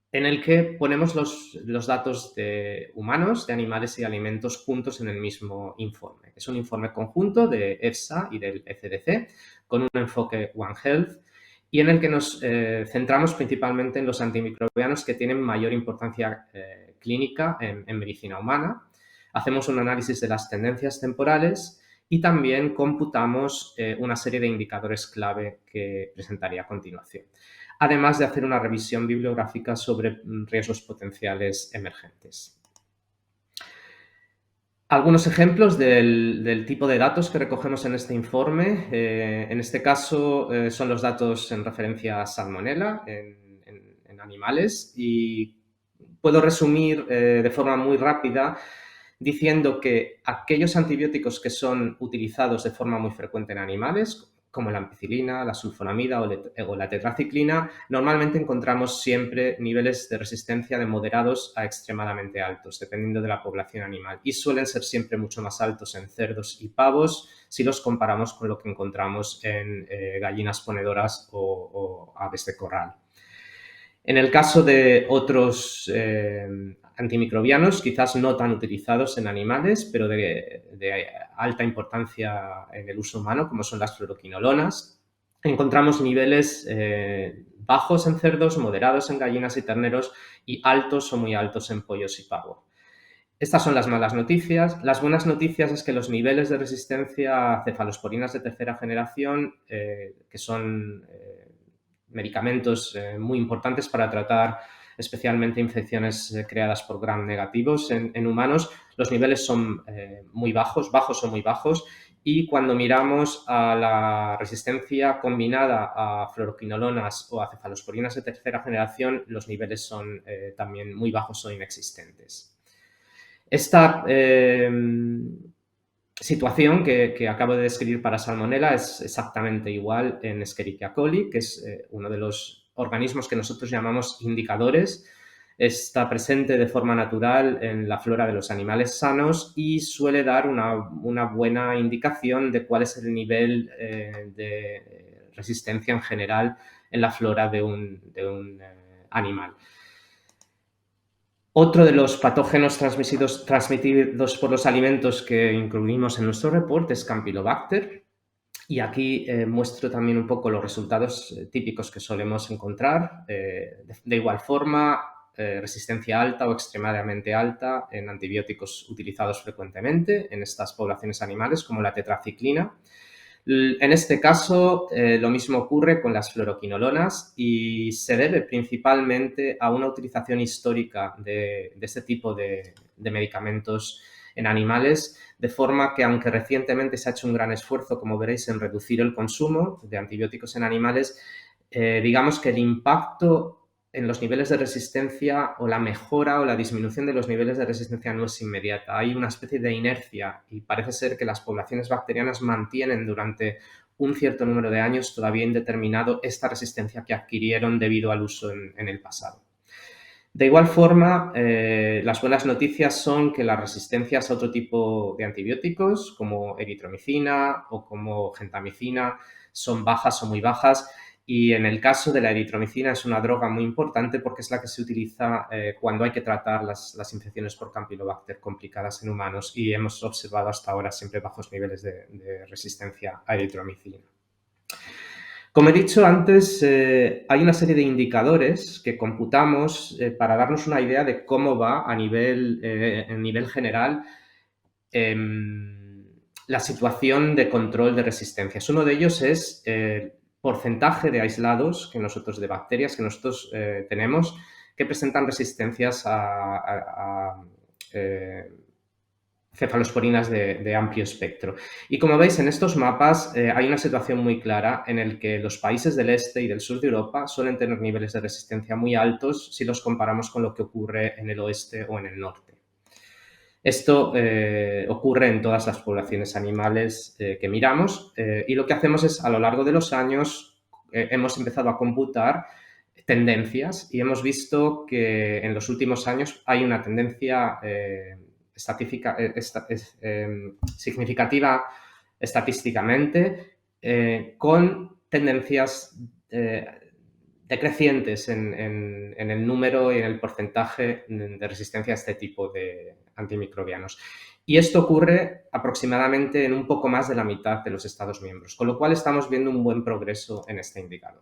en el que ponemos los datos de humanos, de animales y alimentos juntos en el mismo informe. Es un informe conjunto de EFSA y del ECDC con un enfoque One Health y en el que nos centramos principalmente en los antimicrobianos que tienen mayor importancia clínica en medicina humana. Hacemos un análisis de las tendencias temporales y también computamos una serie de indicadores clave que presentaré a continuación, además de hacer una revisión bibliográfica sobre riesgos potenciales emergentes. Algunos ejemplos del tipo de datos que recogemos en este informe. En este caso son los datos en referencia a Salmonella en animales y puedo resumir de forma muy rápida diciendo que aquellos antibióticos que son utilizados de forma muy frecuente en animales, como la ampicilina, la sulfonamida o la tetraciclina, normalmente encontramos siempre niveles de resistencia de moderados a extremadamente altos, dependiendo de la población animal, y suelen ser siempre mucho más altos en cerdos y pavos si los comparamos con lo que encontramos en gallinas ponedoras o aves de corral. En el caso de otros antimicrobianos, quizás no tan utilizados en animales, pero de alta importancia en el uso humano, como son las fluoroquinolonas, encontramos niveles bajos en cerdos, moderados en gallinas y terneros y altos o muy altos en pollos y pavo. Estas son las malas noticias. Las buenas noticias es que los niveles de resistencia a cefalosporinas de tercera generación, que son medicamentos muy importantes para tratar especialmente infecciones creadas por gram negativos en humanos, los niveles son muy bajos o muy bajos, y cuando miramos a la resistencia combinada a fluoroquinolonas o a cefalosporinas de tercera generación, los niveles son también muy bajos o inexistentes. Esta situación que acabo de describir para Salmonella es exactamente igual en Escherichia coli, que es uno de los organismos que nosotros llamamos indicadores. Está presente de forma natural en la flora de los animales sanos y suele dar una buena indicación de cuál es el nivel de resistencia en general en la flora de un animal. Otro de los patógenos transmitidos por los alimentos que incluimos en nuestro reporte es Campylobacter. Y aquí muestro también un poco los resultados típicos que solemos encontrar. De igual forma, resistencia alta o extremadamente alta en antibióticos utilizados frecuentemente en estas poblaciones animales, como la tetraciclina. En este caso, lo mismo ocurre con las fluoroquinolonas y se debe principalmente a una utilización histórica de este tipo de medicamentos en animales, de forma que, aunque recientemente se ha hecho un gran esfuerzo, como veréis, en reducir el consumo de antibióticos en animales, digamos que el impacto en los niveles de resistencia o la mejora o la disminución de los niveles de resistencia no es inmediata. Hay una especie de inercia y parece ser que las poblaciones bacterianas mantienen durante un cierto número de años todavía indeterminado esta resistencia que adquirieron debido al uso en el pasado. De igual forma, las buenas noticias son que las resistencias a otro tipo de antibióticos, como eritromicina o como gentamicina, son bajas o muy bajas. Y en el caso de la eritromicina es una droga muy importante porque es la que se utiliza cuando hay que tratar las infecciones por Campylobacter complicadas en humanos, y hemos observado hasta ahora siempre bajos niveles de resistencia a eritromicina. Como he dicho antes, hay una serie de indicadores que computamos para darnos una idea de cómo va a nivel general la situación de control de resistencias. Uno de ellos es el porcentaje de aislados de bacterias que nosotros tenemos que presentan resistencias a cefalosporinas de amplio espectro. Y como veis en estos mapas hay una situación muy clara en el que los países del este y del sur de Europa suelen tener niveles de resistencia muy altos si los comparamos con lo que ocurre en el oeste o en el norte. Esto ocurre en todas las poblaciones animales que miramos y lo que hacemos es, a lo largo de los años, hemos empezado a computar tendencias y hemos visto que en los últimos años hay una tendencia significativa estadísticamente con tendencias decrecientes en el número y en el porcentaje de resistencia a este tipo de antimicrobianos. Y esto ocurre aproximadamente en un poco más de la mitad de los Estados miembros, con lo cual estamos viendo un buen progreso en este indicador.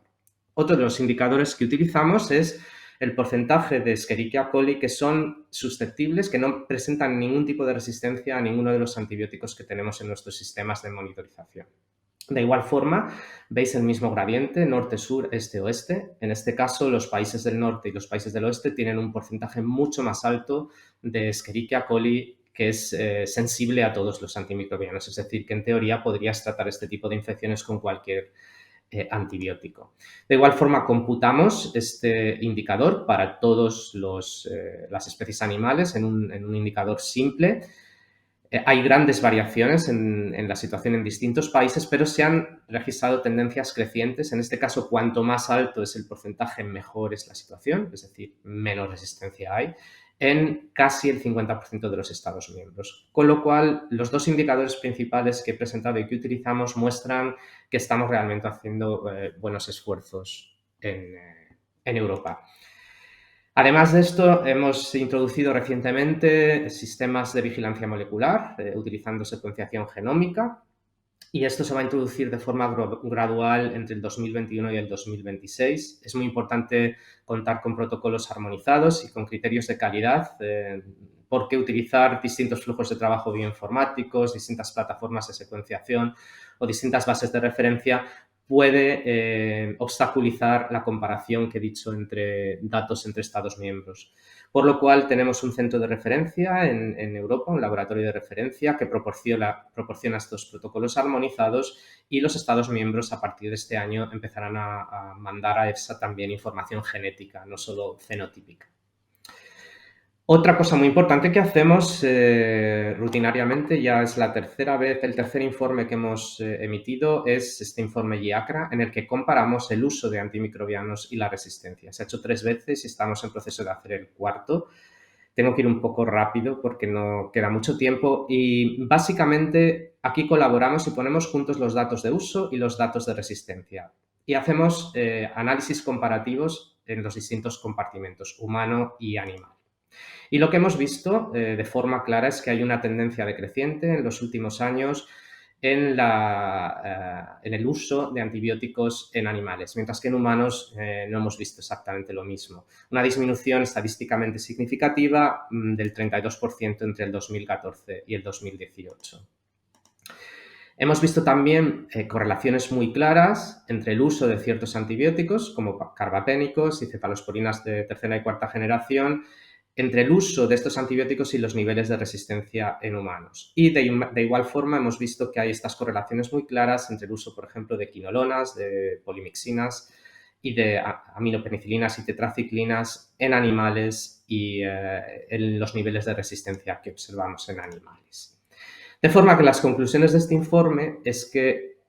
Otro de los indicadores que utilizamos es el porcentaje de Escherichia coli que son susceptibles, que no presentan ningún tipo de resistencia a ninguno de los antibióticos que tenemos en nuestros sistemas de monitorización. De igual forma, veis el mismo gradiente, norte-sur, este-oeste. En este caso, los países del norte y los países del oeste tienen un porcentaje mucho más alto de Escherichia coli que es sensible a todos los antimicrobianos. Es decir, que en teoría podrías tratar este tipo de infecciones con cualquier antibiótico. De igual forma, computamos este indicador para todas las especies animales en un indicador simple. Hay grandes variaciones en la situación en distintos países, pero se han registrado tendencias crecientes. En este caso, cuanto más alto es el porcentaje, mejor es la situación, es decir, menos resistencia hay en casi el 50% de los Estados miembros. Con lo cual, los dos indicadores principales que he presentado y que utilizamos muestran que estamos realmente haciendo buenos esfuerzos en Europa. Además de esto, hemos introducido recientemente sistemas de vigilancia molecular utilizando secuenciación genómica, y esto se va a introducir de forma gradual entre el 2021 y el 2026. Es muy importante contar con protocolos armonizados y con criterios de calidad, porque utilizar distintos flujos de trabajo bioinformáticos, distintas plataformas de secuenciación o distintas bases de referencia puede obstaculizar la comparación que he dicho entre datos entre Estados miembros. Por lo cual tenemos un centro de referencia en Europa, un laboratorio de referencia que proporciona estos protocolos armonizados, y los Estados miembros a partir de este año empezarán a mandar a EFSA también información genética, no solo fenotípica. Otra cosa muy importante que hacemos rutinariamente, ya es la tercera vez, el tercer informe que hemos emitido es este informe IACRA, en el que comparamos el uso de antimicrobianos y la resistencia. Se ha hecho 3 veces y estamos en proceso de hacer el cuarto. Tengo que ir un poco rápido porque no queda mucho tiempo, y básicamente aquí colaboramos y ponemos juntos los datos de uso y los datos de resistencia y hacemos análisis comparativos en los distintos compartimentos, humano y animal. Y lo que hemos visto de forma clara es que hay una tendencia decreciente en los últimos años en el uso de antibióticos en animales, mientras que en humanos no hemos visto exactamente lo mismo. Una disminución estadísticamente significativa del 32% entre el 2014 y el 2018. Hemos visto también correlaciones muy claras entre el uso de ciertos antibióticos, como carbapénicos y cefalosporinas de tercera y cuarta generación, entre el uso de estos antibióticos y los niveles de resistencia en humanos. Y de igual forma hemos visto que hay estas correlaciones muy claras entre el uso, por ejemplo, de quinolonas, de polimixinas y de aminopenicilinas y tetraciclinas en animales y en los niveles de resistencia que observamos en animales. De forma que las conclusiones de este informe es que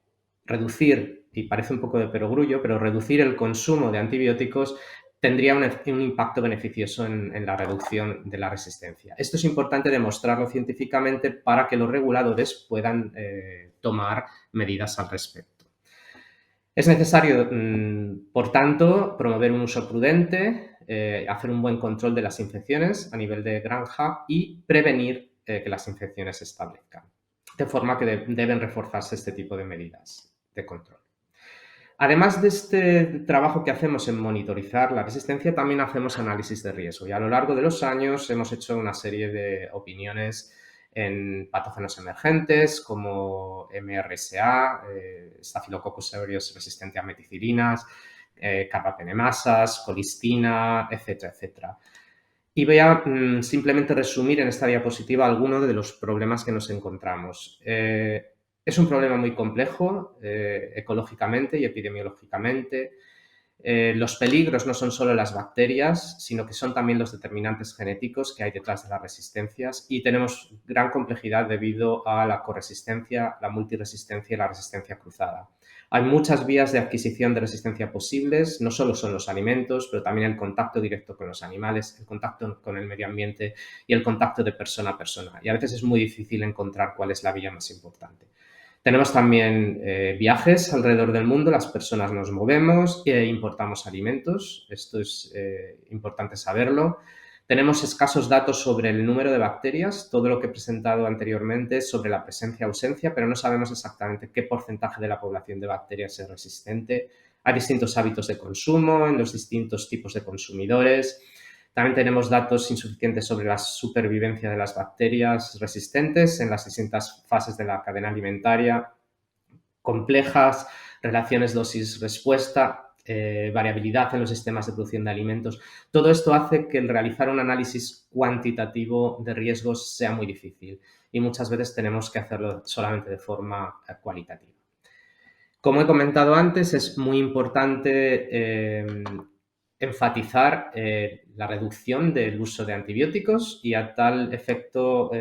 reducir, y parece un poco de perogrullo, pero reducir el consumo de antibióticos tendría un impacto beneficioso en la reducción de la resistencia. Esto es importante demostrarlo científicamente para que los reguladores puedan tomar medidas al respecto. Es necesario, por tanto, promover un uso prudente, hacer un buen control de las infecciones a nivel de granja y prevenir que las infecciones se establezcan. De forma que deben reforzarse este tipo de medidas de control. Además de este trabajo que hacemos en monitorizar la resistencia, también hacemos análisis de riesgo y a lo largo de los años hemos hecho una serie de opiniones en patógenos emergentes como MRSA, Staphylococcus aureus resistente a meticilinas, carbapenemasas, colistina, etcétera, etcétera. Y voy a simplemente resumir en esta diapositiva algunos de los problemas que nos encontramos. Es un problema muy complejo ecológicamente y epidemiológicamente. Los peligros no son solo las bacterias, sino que son también los determinantes genéticos que hay detrás de las resistencias y tenemos gran complejidad debido a la corresistencia, la multiresistencia y la resistencia cruzada. Hay muchas vías de adquisición de resistencia posibles, no solo son los alimentos, pero también el contacto directo con los animales, el contacto con el medio ambiente y el contacto de persona a persona. Y a veces es muy difícil encontrar cuál es la vía más importante. Tenemos también viajes alrededor del mundo, las personas nos movemos e importamos alimentos, esto es importante saberlo. Tenemos escasos datos sobre el número de bacterias, todo lo que he presentado anteriormente es sobre la presencia-ausencia, pero no sabemos exactamente qué porcentaje de la población de bacterias es resistente. Hay distintos hábitos de consumo en los distintos tipos de consumidores. También tenemos datos insuficientes sobre la supervivencia de las bacterias resistentes en las distintas fases de la cadena alimentaria, complejas, relaciones dosis-respuesta, variabilidad en los sistemas de producción de alimentos. Todo esto hace que el realizar un análisis cuantitativo de riesgos sea muy difícil y muchas veces tenemos que hacerlo solamente de forma cualitativa. Como he comentado antes, es muy importante enfatizar la reducción del uso de antibióticos y a tal efecto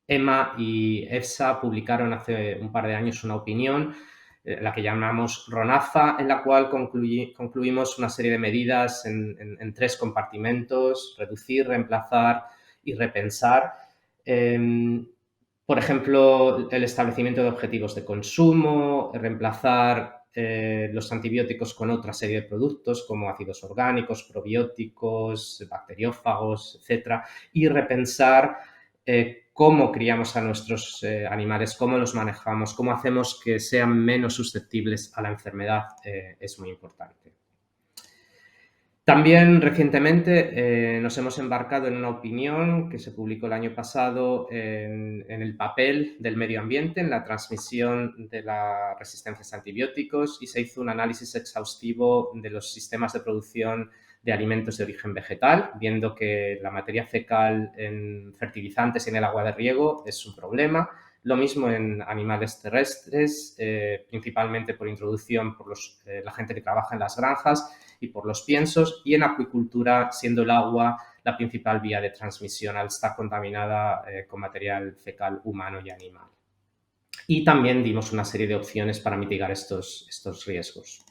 EMA y EFSA publicaron hace un par de años una opinión, la que llamamos RONAFA, en la cual concluimos una serie de medidas en 3 compartimentos: reducir, reemplazar y repensar. Por ejemplo, el establecimiento de objetivos de consumo, reemplazar los antibióticos con otra serie de productos como ácidos orgánicos, probióticos, bacteriófagos, etcétera, y repensar cómo criamos a nuestros animales, cómo los manejamos, cómo hacemos que sean menos susceptibles a la enfermedad, es muy importante. También recientemente nos hemos embarcado en una opinión que se publicó el año pasado en el papel del medio ambiente, en la transmisión de las resistencias a antibióticos, y se hizo un análisis exhaustivo de los sistemas de producción de alimentos de origen vegetal, viendo que la materia fecal en fertilizantes y en el agua de riego es un problema. Lo mismo en animales terrestres, principalmente por introducción por la gente que trabaja en las granjas y por los piensos, y en acuicultura, siendo el agua la principal vía de transmisión al estar contaminada con material fecal humano y animal. Y también dimos una serie de opciones para mitigar estos riesgos.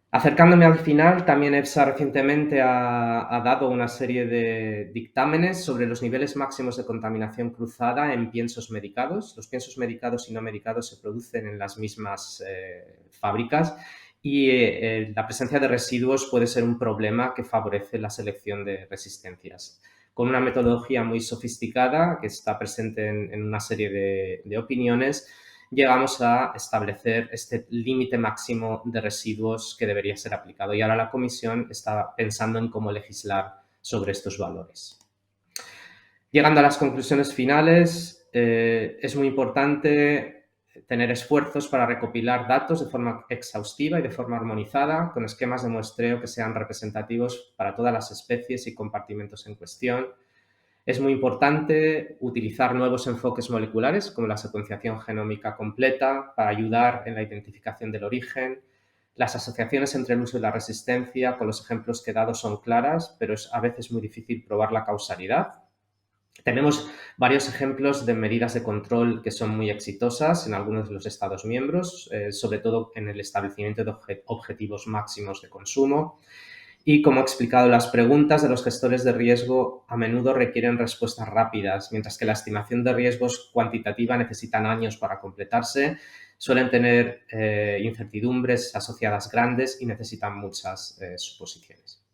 Acercándome al final, también EFSA recientemente ha dado una serie de dictámenes sobre los niveles máximos de contaminación cruzada en piensos medicados. Los piensos medicados y no medicados se producen en las mismas fábricas y la presencia de residuos puede ser un problema que favorece la selección de resistencias. Con una metodología muy sofisticada que está presente en una serie de opiniones, llegamos a establecer este límite máximo de residuos que debería ser aplicado. Y ahora la Comisión está pensando en cómo legislar sobre estos valores. Llegando a las conclusiones finales, es muy importante tener esfuerzos para recopilar datos de forma exhaustiva y de forma armonizada, con esquemas de muestreo que sean representativos para todas las especies y compartimentos en cuestión. Es muy importante utilizar nuevos enfoques moleculares, como la secuenciación genómica completa, para ayudar en la identificación del origen. Las asociaciones entre el uso y la resistencia, con los ejemplos que he dado, son claras, pero es a veces muy difícil probar la causalidad. Tenemos varios ejemplos de medidas de control que son muy exitosas en algunos de los Estados miembros, sobre todo en el establecimiento de objetivos máximos de consumo. Y como he explicado, las preguntas de los gestores de riesgo a menudo requieren respuestas rápidas, mientras que la estimación de riesgos cuantitativa necesitan años para completarse, suelen tener incertidumbres asociadas grandes y necesitan muchas suposiciones.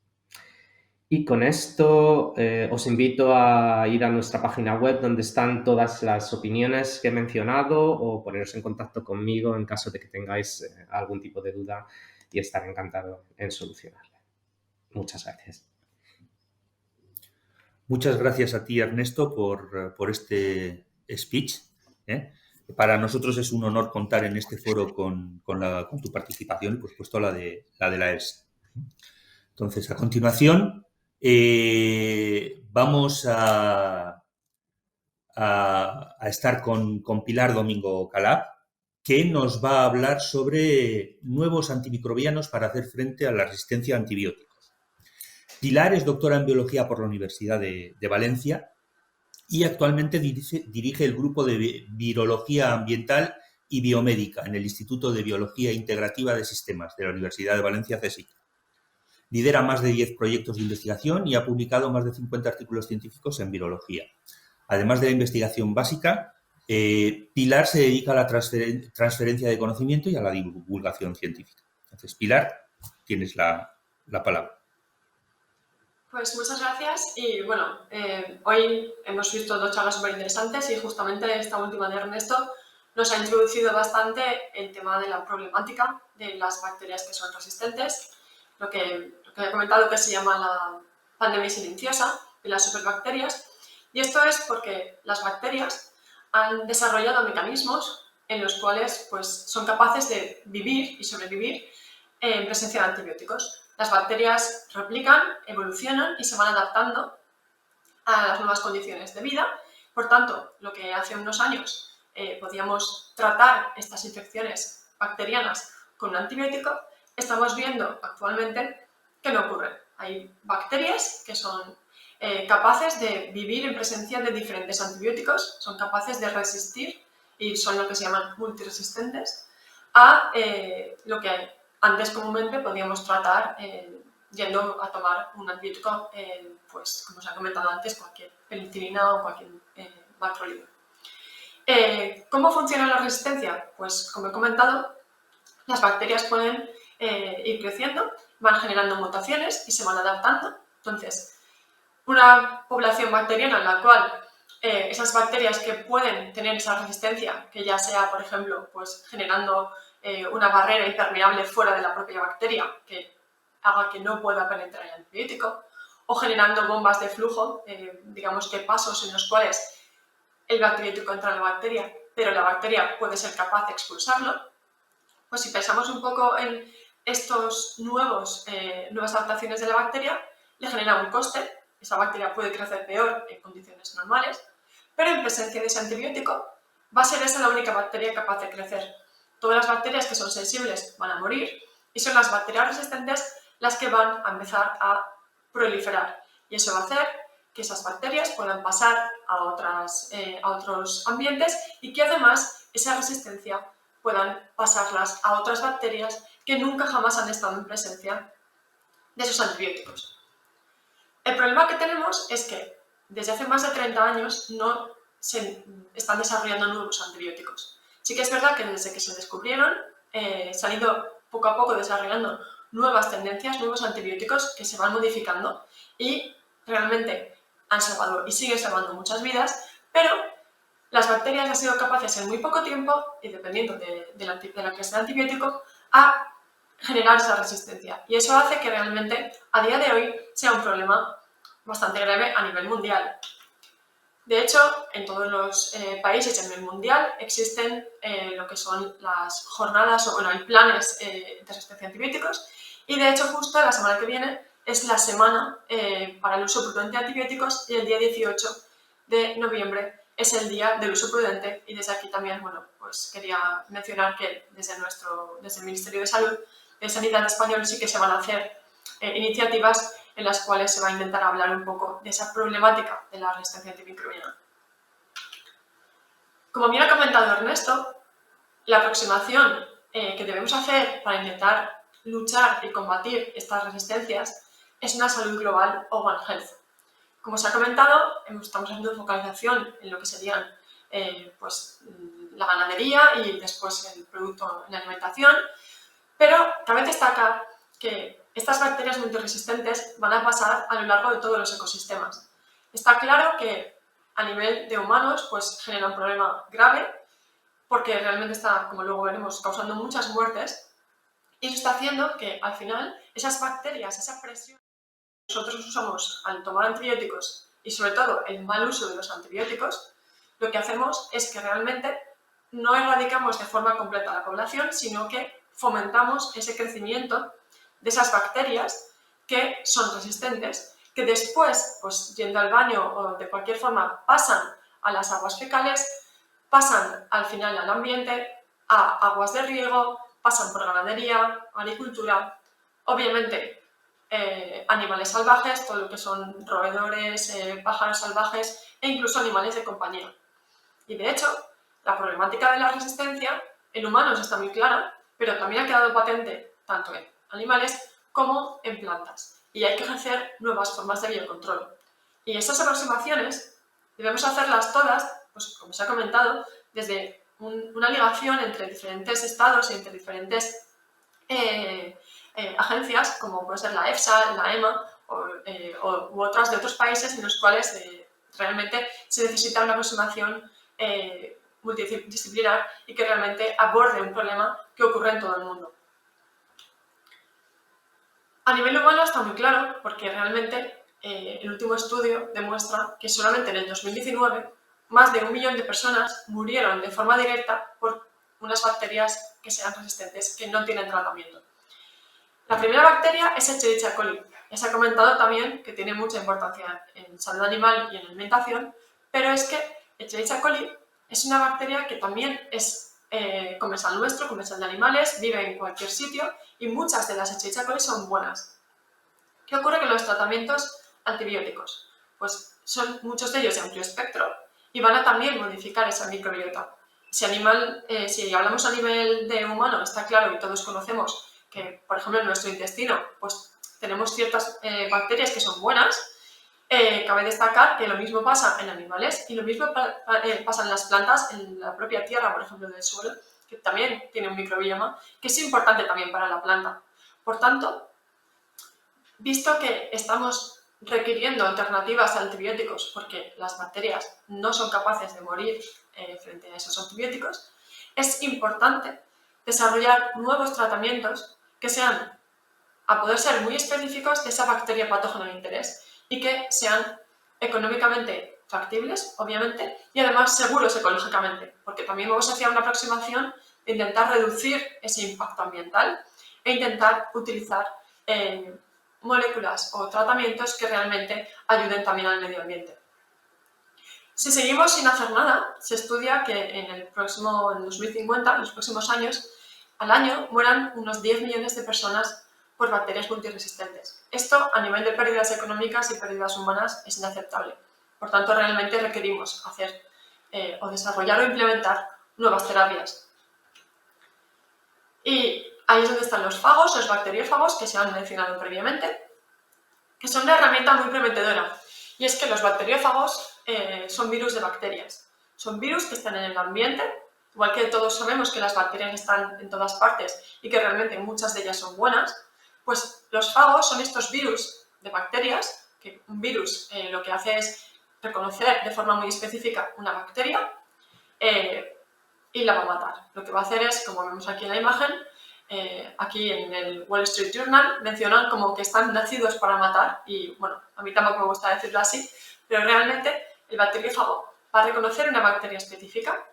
Y con esto os invito a ir a nuestra página web donde están todas las opiniones que he mencionado o poneros en contacto conmigo en caso de que tengáis algún tipo de duda y estaré encantado en solucionarla. Muchas gracias. Muchas gracias a ti, Ernesto, por este speech. Para nosotros es un honor contar en este foro con tu participación y, por supuesto, la de la ERS. Entonces, a continuación, vamos a estar con Pilar Domingo Calab, que nos va a hablar sobre nuevos antimicrobianos para hacer frente a la resistencia a antibióticos. Pilar es doctora en biología por la Universidad de Valencia y actualmente dirige el grupo de virología ambiental y biomédica en el Instituto de Biología Integrativa de Sistemas de la Universidad de Valencia, CSIC. Lidera más de 10 proyectos de investigación y ha publicado más de 50 artículos científicos en virología. Además de la investigación básica, Pilar se dedica a la transferencia de conocimiento y a la divulgación científica. Entonces, Pilar, tienes la palabra. Pues muchas gracias y bueno, hoy hemos visto dos charlas súper interesantes y justamente esta última de Ernesto nos ha introducido bastante el tema de la problemática de las bacterias que son resistentes, lo que he comentado que se llama la pandemia silenciosa de las superbacterias, y esto es porque las bacterias han desarrollado mecanismos en los cuales pues, son capaces de vivir y sobrevivir en presencia de antibióticos. Las bacterias replican, evolucionan y se van adaptando a las nuevas condiciones de vida. Por tanto, lo que hace unos años podíamos tratar estas infecciones bacterianas con un antibiótico, estamos viendo actualmente que no ocurre. Hay bacterias que son capaces de vivir en presencia de diferentes antibióticos, son capaces de resistir y son lo que se llaman multiresistentes a lo que antes comúnmente podíamos tratar yendo a tomar un antibiótico, pues como os he comentado antes, cualquier penicilina o cualquier macrolíder. ¿Cómo funciona la resistencia? Pues como he comentado, las bacterias pueden ir creciendo, van generando mutaciones y se van adaptando. Entonces, una población bacteriana en la cual esas bacterias que pueden tener esa resistencia, que ya sea, por ejemplo, pues generando una barrera impermeable fuera de la propia bacteria que haga que no pueda penetrar el antibiótico, o generando bombas de flujo, digamos que pasos en los cuales el antibiótico entra en la bacteria, pero la bacteria puede ser capaz de expulsarlo. Pues si pensamos un poco en estos nuevas adaptaciones de la bacteria, le genera un coste. Esa bacteria puede crecer peor en condiciones normales, pero en presencia de ese antibiótico va a ser esa la única bacteria capaz de crecer. Todas las bacterias que son sensibles van a morir y son las bacterias resistentes las que van a empezar a proliferar. Y eso va a hacer que esas bacterias puedan pasar a otros ambientes y que además esa resistencia puedan pasarlas a otras bacterias que nunca jamás han estado en presencia de esos antibióticos. El problema que tenemos es que desde hace más de 30 años no se están desarrollando nuevos antibióticos. Sí que es verdad que desde que se descubrieron se han ido poco a poco desarrollando nuevas tendencias, nuevos antibióticos que se van modificando y realmente han salvado y siguen salvando muchas vidas, pero las bacterias han sido capaces en muy poco tiempo, y dependiendo de la clase de antibiótico, a generar esa resistencia. Y eso hace que realmente a día de hoy sea un problema bastante grave a nivel mundial. De hecho, en todos los países a nivel mundial existen lo que son las jornadas, o bueno, hay planes de resistencia a antibióticos, y de hecho justo la semana que viene es la semana para el uso prudente de antibióticos, y el día 18 de noviembre es el día del uso prudente. Y desde aquí también, bueno, pues quería mencionar que desde el Ministerio de Salud, de Sanidad español, sí que se van a hacer iniciativas en las cuales se va a intentar hablar un poco de esa problemática de la resistencia antimicrobiana. Como bien ha comentado Ernesto, la aproximación que debemos hacer para intentar luchar y combatir estas resistencias es una salud global o One Health. Como se ha comentado, estamos haciendo focalización en lo que serían pues, la ganadería y después el producto en la alimentación, pero cabe destacar que estas bacterias multiresistentes van a pasar a lo largo de todos los ecosistemas. Está claro que a nivel de humanos pues, genera un problema grave porque realmente está, como luego veremos, causando muchas muertes y eso está haciendo que al final esas bacterias, esa presión que nosotros usamos al tomar antibióticos y sobre todo el mal uso de los antibióticos, lo que hacemos es que realmente no erradicamos de forma completa a la población, sino que fomentamos ese crecimiento de esas bacterias que son resistentes, que después, pues yendo al baño o de cualquier forma, pasan a las aguas fecales, pasan al final al ambiente, a aguas de riego, pasan por ganadería, agricultura, obviamente animales salvajes, todo lo que son roedores, pájaros salvajes e incluso animales de compañía. Y de hecho, la problemática de la resistencia en humanos está muy clara, pero también ha quedado patente tanto en animales como en plantas. Y hay que ejercer nuevas formas de biocontrol. Y estas aproximaciones debemos hacerlas todas, pues como se ha comentado, desde una ligación entre diferentes estados y entre diferentes agencias, como puede ser la EFSA, la EMA u otras de otros países en los cuales realmente se necesita una aproximación multidisciplinar y que realmente aborde un problema que ocurre en todo el mundo. A nivel humano está muy claro porque realmente el último estudio demuestra que solamente en el 2019 más de 1 millón de personas murieron de forma directa por unas bacterias que sean resistentes, que no tienen tratamiento. La primera bacteria es Escherichia coli. Ya se ha comentado también que tiene mucha importancia en salud animal y en alimentación, pero es que Escherichia coli es una bacteria que también es comensal nuestro, comensal de animales, vive en cualquier sitio y muchas de las Escherichia coli son buenas. ¿Qué ocurre con los tratamientos antibióticos? Pues son muchos de ellos de amplio espectro y van a también modificar esa microbiota. Si hablamos a nivel de humano, está claro y todos conocemos que, por ejemplo, en nuestro intestino pues, tenemos ciertas bacterias que son buenas. Cabe destacar que lo mismo pasa en animales y lo mismo pasa en las plantas, en la propia tierra, por ejemplo, del suelo, que también tiene un microbioma, que es importante también para la planta. Por tanto, visto que estamos requiriendo alternativas a antibióticos porque las bacterias no son capaces de morir frente a esos antibióticos, es importante desarrollar nuevos tratamientos que sean, a poder ser muy específicos de esa bacteria patógena de interés y que sean económicamente factibles, obviamente, y además seguros ecológicamente, porque también vamos hacia una aproximación de intentar reducir ese impacto ambiental e intentar utilizar moléculas o tratamientos que realmente ayuden también al medio ambiente. Si seguimos sin hacer nada, se estudia que en 2050, en los próximos años, al año mueran unos 10 millones de personas por bacterias multiresistentes. Esto, a nivel de pérdidas económicas y pérdidas humanas, es inaceptable. Por tanto, realmente requerimos hacer o desarrollar o implementar nuevas terapias. Y ahí es donde están los fagos, los bacteriófagos, que se han mencionado previamente, que son una herramienta muy prometedora. Y es que los bacteriófagos son virus de bacterias. Son virus que están en el ambiente, igual que todos sabemos que las bacterias están en todas partes y que realmente muchas de ellas son buenas, pues los fagos son estos virus de bacterias, que un virus lo que hace es reconocer de forma muy específica una bacteria y la va a matar. Lo que va a hacer es, como vemos aquí en la imagen, aquí en el Wall Street Journal mencionan como que están nacidos para matar y bueno, a mí tampoco me gusta decirlo así, pero realmente el bacteriófago va a reconocer una bacteria específica,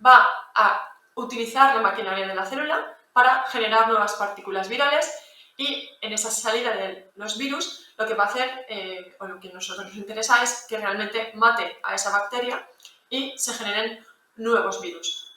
va a utilizar la maquinaria de la célula para generar nuevas partículas virales y en esa salida de los virus lo que va a hacer, o lo que a nosotros nos interesa es que realmente mate a esa bacteria y se generen nuevos virus.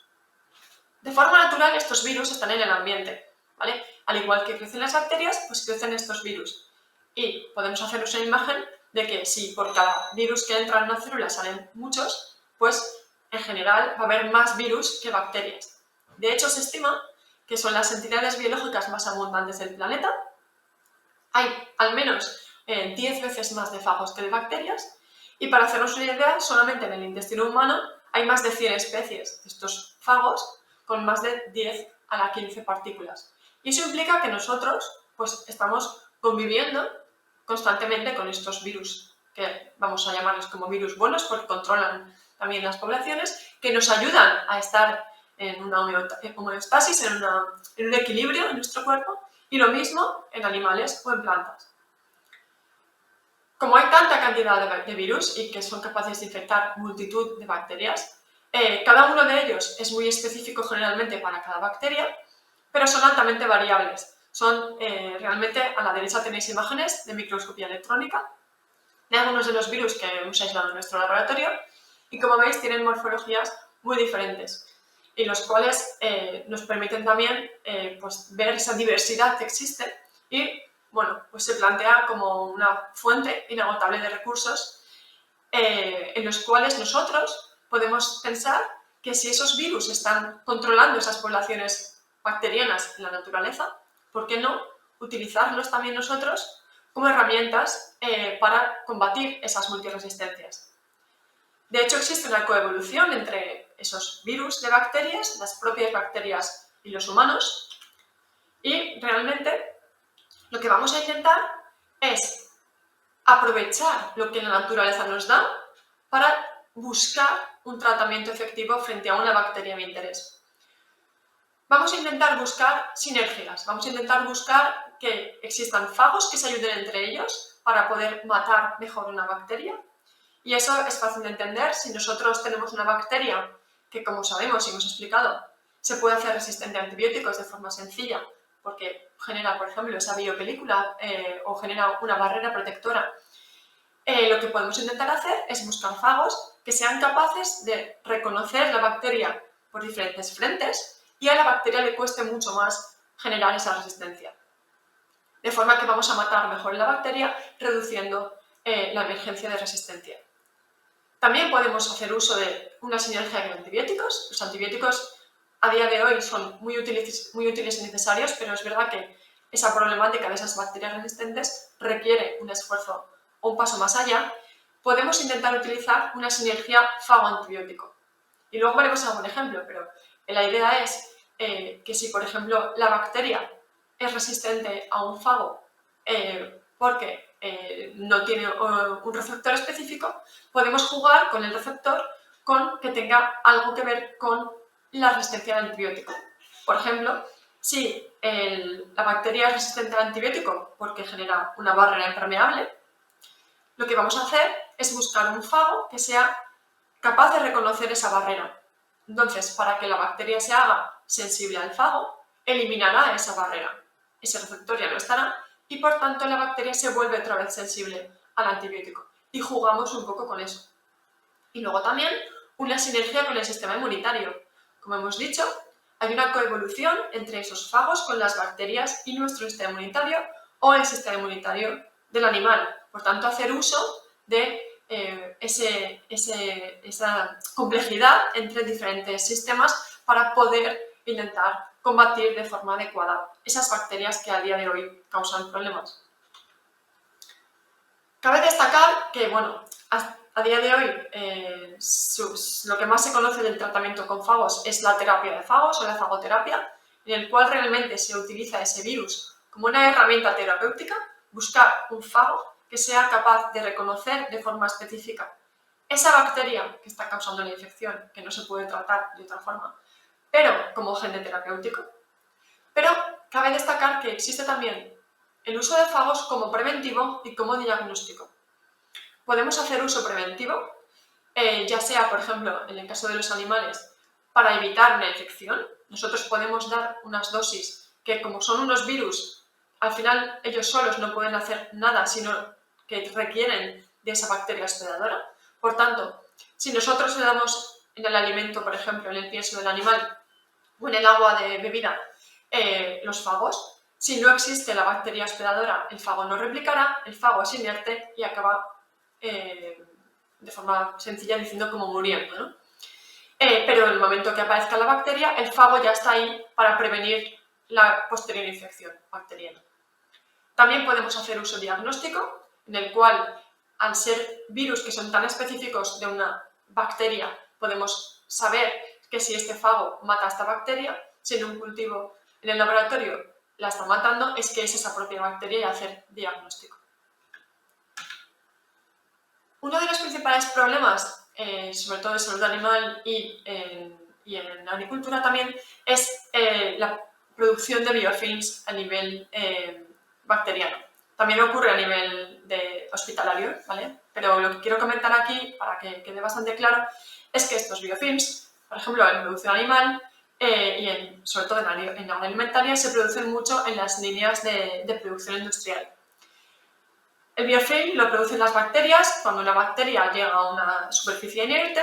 De forma natural estos virus están en el ambiente, ¿vale? Al igual que crecen las bacterias, pues crecen estos virus. Y podemos hacernos una imagen de que si por cada virus que entra en una célula salen muchos, pues en general va a haber más virus que bacterias. De hecho, se estima que son las entidades biológicas más abundantes del planeta. Hay al menos 10 veces más de fagos que de bacterias. Y para hacernos una idea, solamente en el intestino humano hay más de 100 especies de estos fagos con más de 10 a la 15 partículas. Y eso implica que nosotros pues, estamos conviviendo constantemente con estos virus, que vamos a llamarlos como virus buenos porque controlan también las poblaciones, que nos ayudan a estar en una homeostasis, en un equilibrio en nuestro cuerpo, y lo mismo en animales o en plantas. Como hay tanta cantidad de virus y que son capaces de infectar multitud de bacterias, cada uno de ellos es muy específico generalmente para cada bacteria, pero son altamente variables. Realmente, a la derecha tenéis imágenes de microscopía electrónica de algunos de los virus que hemos aislado en nuestro laboratorio y, como veis, tienen morfologías muy diferentes y los cuales nos permiten también pues, ver esa diversidad que existe y bueno, pues se plantea como una fuente inagotable de recursos en los cuales nosotros podemos pensar que si esos virus están controlando esas poblaciones bacterianas en la naturaleza, ¿por qué no utilizarlos también nosotros como herramientas para combatir esas multiresistencias? De hecho, existe una coevolución entre esos virus de bacterias, las propias bacterias y los humanos, y realmente lo que vamos a intentar es aprovechar lo que la naturaleza nos da para buscar un tratamiento efectivo frente a una bacteria de interés. Vamos a intentar buscar sinergias, vamos a intentar buscar que existan fagos que se ayuden entre ellos para poder matar mejor una bacteria. Y eso es fácil de entender si nosotros tenemos una bacteria que, como sabemos y hemos explicado, se puede hacer resistente a antibióticos de forma sencilla, porque genera, por ejemplo, esa biopelícula o genera una barrera protectora. Lo que podemos intentar hacer es buscar fagos que sean capaces de reconocer la bacteria por diferentes frentes y a la bacteria le cueste mucho más generar esa resistencia. De forma que vamos a matar mejor la bacteria, reduciendo la emergencia de resistencia. También podemos hacer uso de una sinergia de antibióticos. Los antibióticos a día de hoy son muy útiles y necesarios, pero es verdad que esa problemática de esas bacterias resistentes requiere un esfuerzo o un paso más allá. Podemos intentar utilizar una sinergia fago-antibiótico. Y luego veremos algún ejemplo, pero la idea es que si, por ejemplo, la bacteria es resistente a un fago porque no tiene un receptor específico, podemos jugar con el receptor con que tenga algo que ver con la resistencia al antibiótico. Por ejemplo, si la bacteria es resistente al antibiótico porque genera una barrera impermeable, lo que vamos a hacer es buscar un fago que sea capaz de reconocer esa barrera. Entonces, para que la bacteria se haga sensible al fago, eliminará esa barrera. Ese receptor ya no estará y, por tanto, la bacteria se vuelve otra vez sensible al antibiótico. Y jugamos un poco con eso. Y luego también una sinergia con el sistema inmunitario. Como hemos dicho, hay una coevolución entre esos fagos con las bacterias y nuestro sistema inmunitario o el sistema inmunitario del animal. Por tanto, hacer uso de esa complejidad entre diferentes sistemas para poder intentar combatir de forma adecuada esas bacterias que a día de hoy causan problemas. Cabe destacar que, bueno, a día de hoy lo que más se conoce del tratamiento con fagos es la terapia de fagos o la fagoterapia, en el cual realmente se utiliza ese virus como una herramienta terapéutica, buscar un fago que sea capaz de reconocer de forma específica esa bacteria que está causando la infección, que no se puede tratar de otra forma, pero como agente terapéutico. Pero cabe destacar que existe también el uso de fagos como preventivo y como diagnóstico. Podemos hacer uso preventivo, ya sea, por ejemplo, en el caso de los animales, para evitar una infección. Nosotros podemos dar unas dosis que, como son unos virus, al final ellos solos no pueden hacer nada, sino que requieren de esa bacteria hospedadora. Por tanto, si nosotros le damos en el alimento, por ejemplo, en el pienso del animal o en el agua de bebida, los fagos, Si no existe la bacteria hospedadora, el fago no replicará, el fago es inerte y acaba de forma sencilla diciendo como muriendo, ¿no? Pero en el momento que aparezca la bacteria, el fago ya está ahí para prevenir la posterior infección bacteriana. También podemos hacer uso diagnóstico, en el cual, al ser virus que son tan específicos de una bacteria, podemos saber que si este fago mata a esta bacteria, si en un cultivo en el laboratorio la está matando, es que es esa propia bacteria y hacer diagnóstico. Uno de los principales problemas, sobre todo de salud animal y en la agricultura también, es la producción de biofilms a nivel bacteriano. También ocurre a nivel hospitalario, ¿vale? Pero lo que quiero comentar aquí, para que quede bastante claro, es que estos biofilms, por ejemplo, en producción animal y sobre todo en agroalimentaria, se producen mucho en las líneas de producción industrial. El biofilm lo producen las bacterias. Cuando una bacteria llega a una superficie inerte,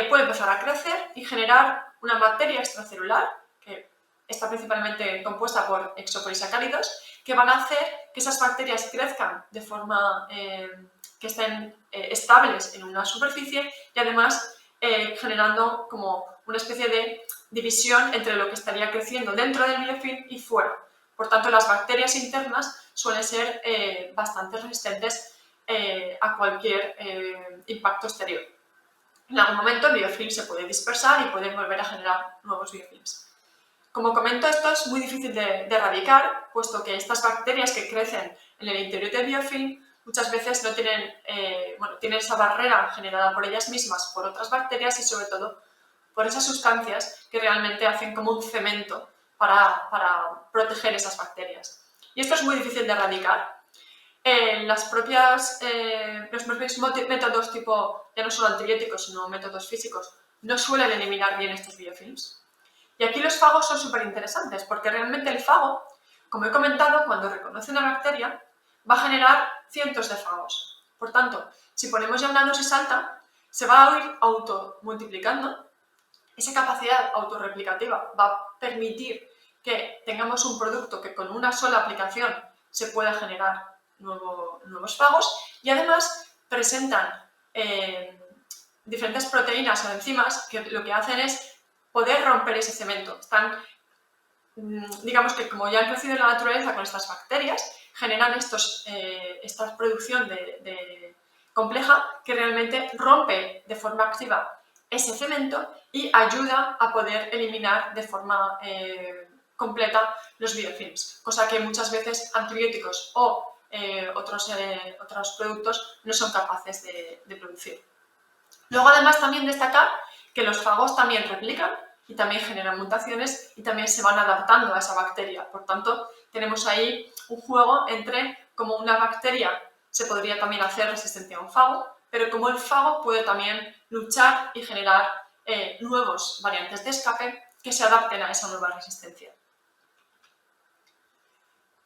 puede empezar a crecer y generar una bacteria extracelular, que está principalmente compuesta por exopolisacáridos, que van a hacer que esas bacterias crezcan de forma que estén estables en una superficie y además generando como una especie de división entre lo que estaría creciendo dentro del biofilm y fuera. Por tanto, las bacterias internas suelen ser bastante resistentes a cualquier impacto exterior. En algún momento el biofilm se puede dispersar y pueden volver a generar nuevos biofilms. Como comento, esto es muy difícil de erradicar, puesto que estas bacterias que crecen en el interior del biofilm muchas veces no tienen, tienen esa barrera generada por ellas mismas, por otras bacterias y sobre todo por esas sustancias que realmente hacen como un cemento para proteger esas bacterias. Y esto es muy difícil de erradicar. Los propios métodos tipo, ya no solo antibióticos, sino métodos físicos, no suelen eliminar bien estos biofilms. Y aquí los fagos son súper interesantes, porque realmente el fago, como he comentado, cuando reconoce una bacteria, va a generar cientos de fagos. Por tanto, si ponemos ya una dosis alta, se va a ir automultiplicando. Esa capacidad autorreplicativa va a permitir que tengamos un producto que con una sola aplicación se pueda generar nuevos fagos y además presentan diferentes proteínas o enzimas que lo que hacen es poder romper ese cemento. Están, digamos que como ya han crecido en la naturaleza con estas bacterias, generan esta producción compleja que realmente rompe de forma activa ese cemento y ayuda a poder eliminar de forma completa los biofilms, cosa que muchas veces antibióticos o otros productos no son capaces de producir. Luego, además, también destacar que los fagos también replican y también generan mutaciones y también se van adaptando a esa bacteria. Por tanto, tenemos ahí un juego entre cómo una bacteria se podría también hacer resistencia a un fago, pero cómo el fago puede también luchar y generar nuevos variantes de escape que se adapten a esa nueva resistencia.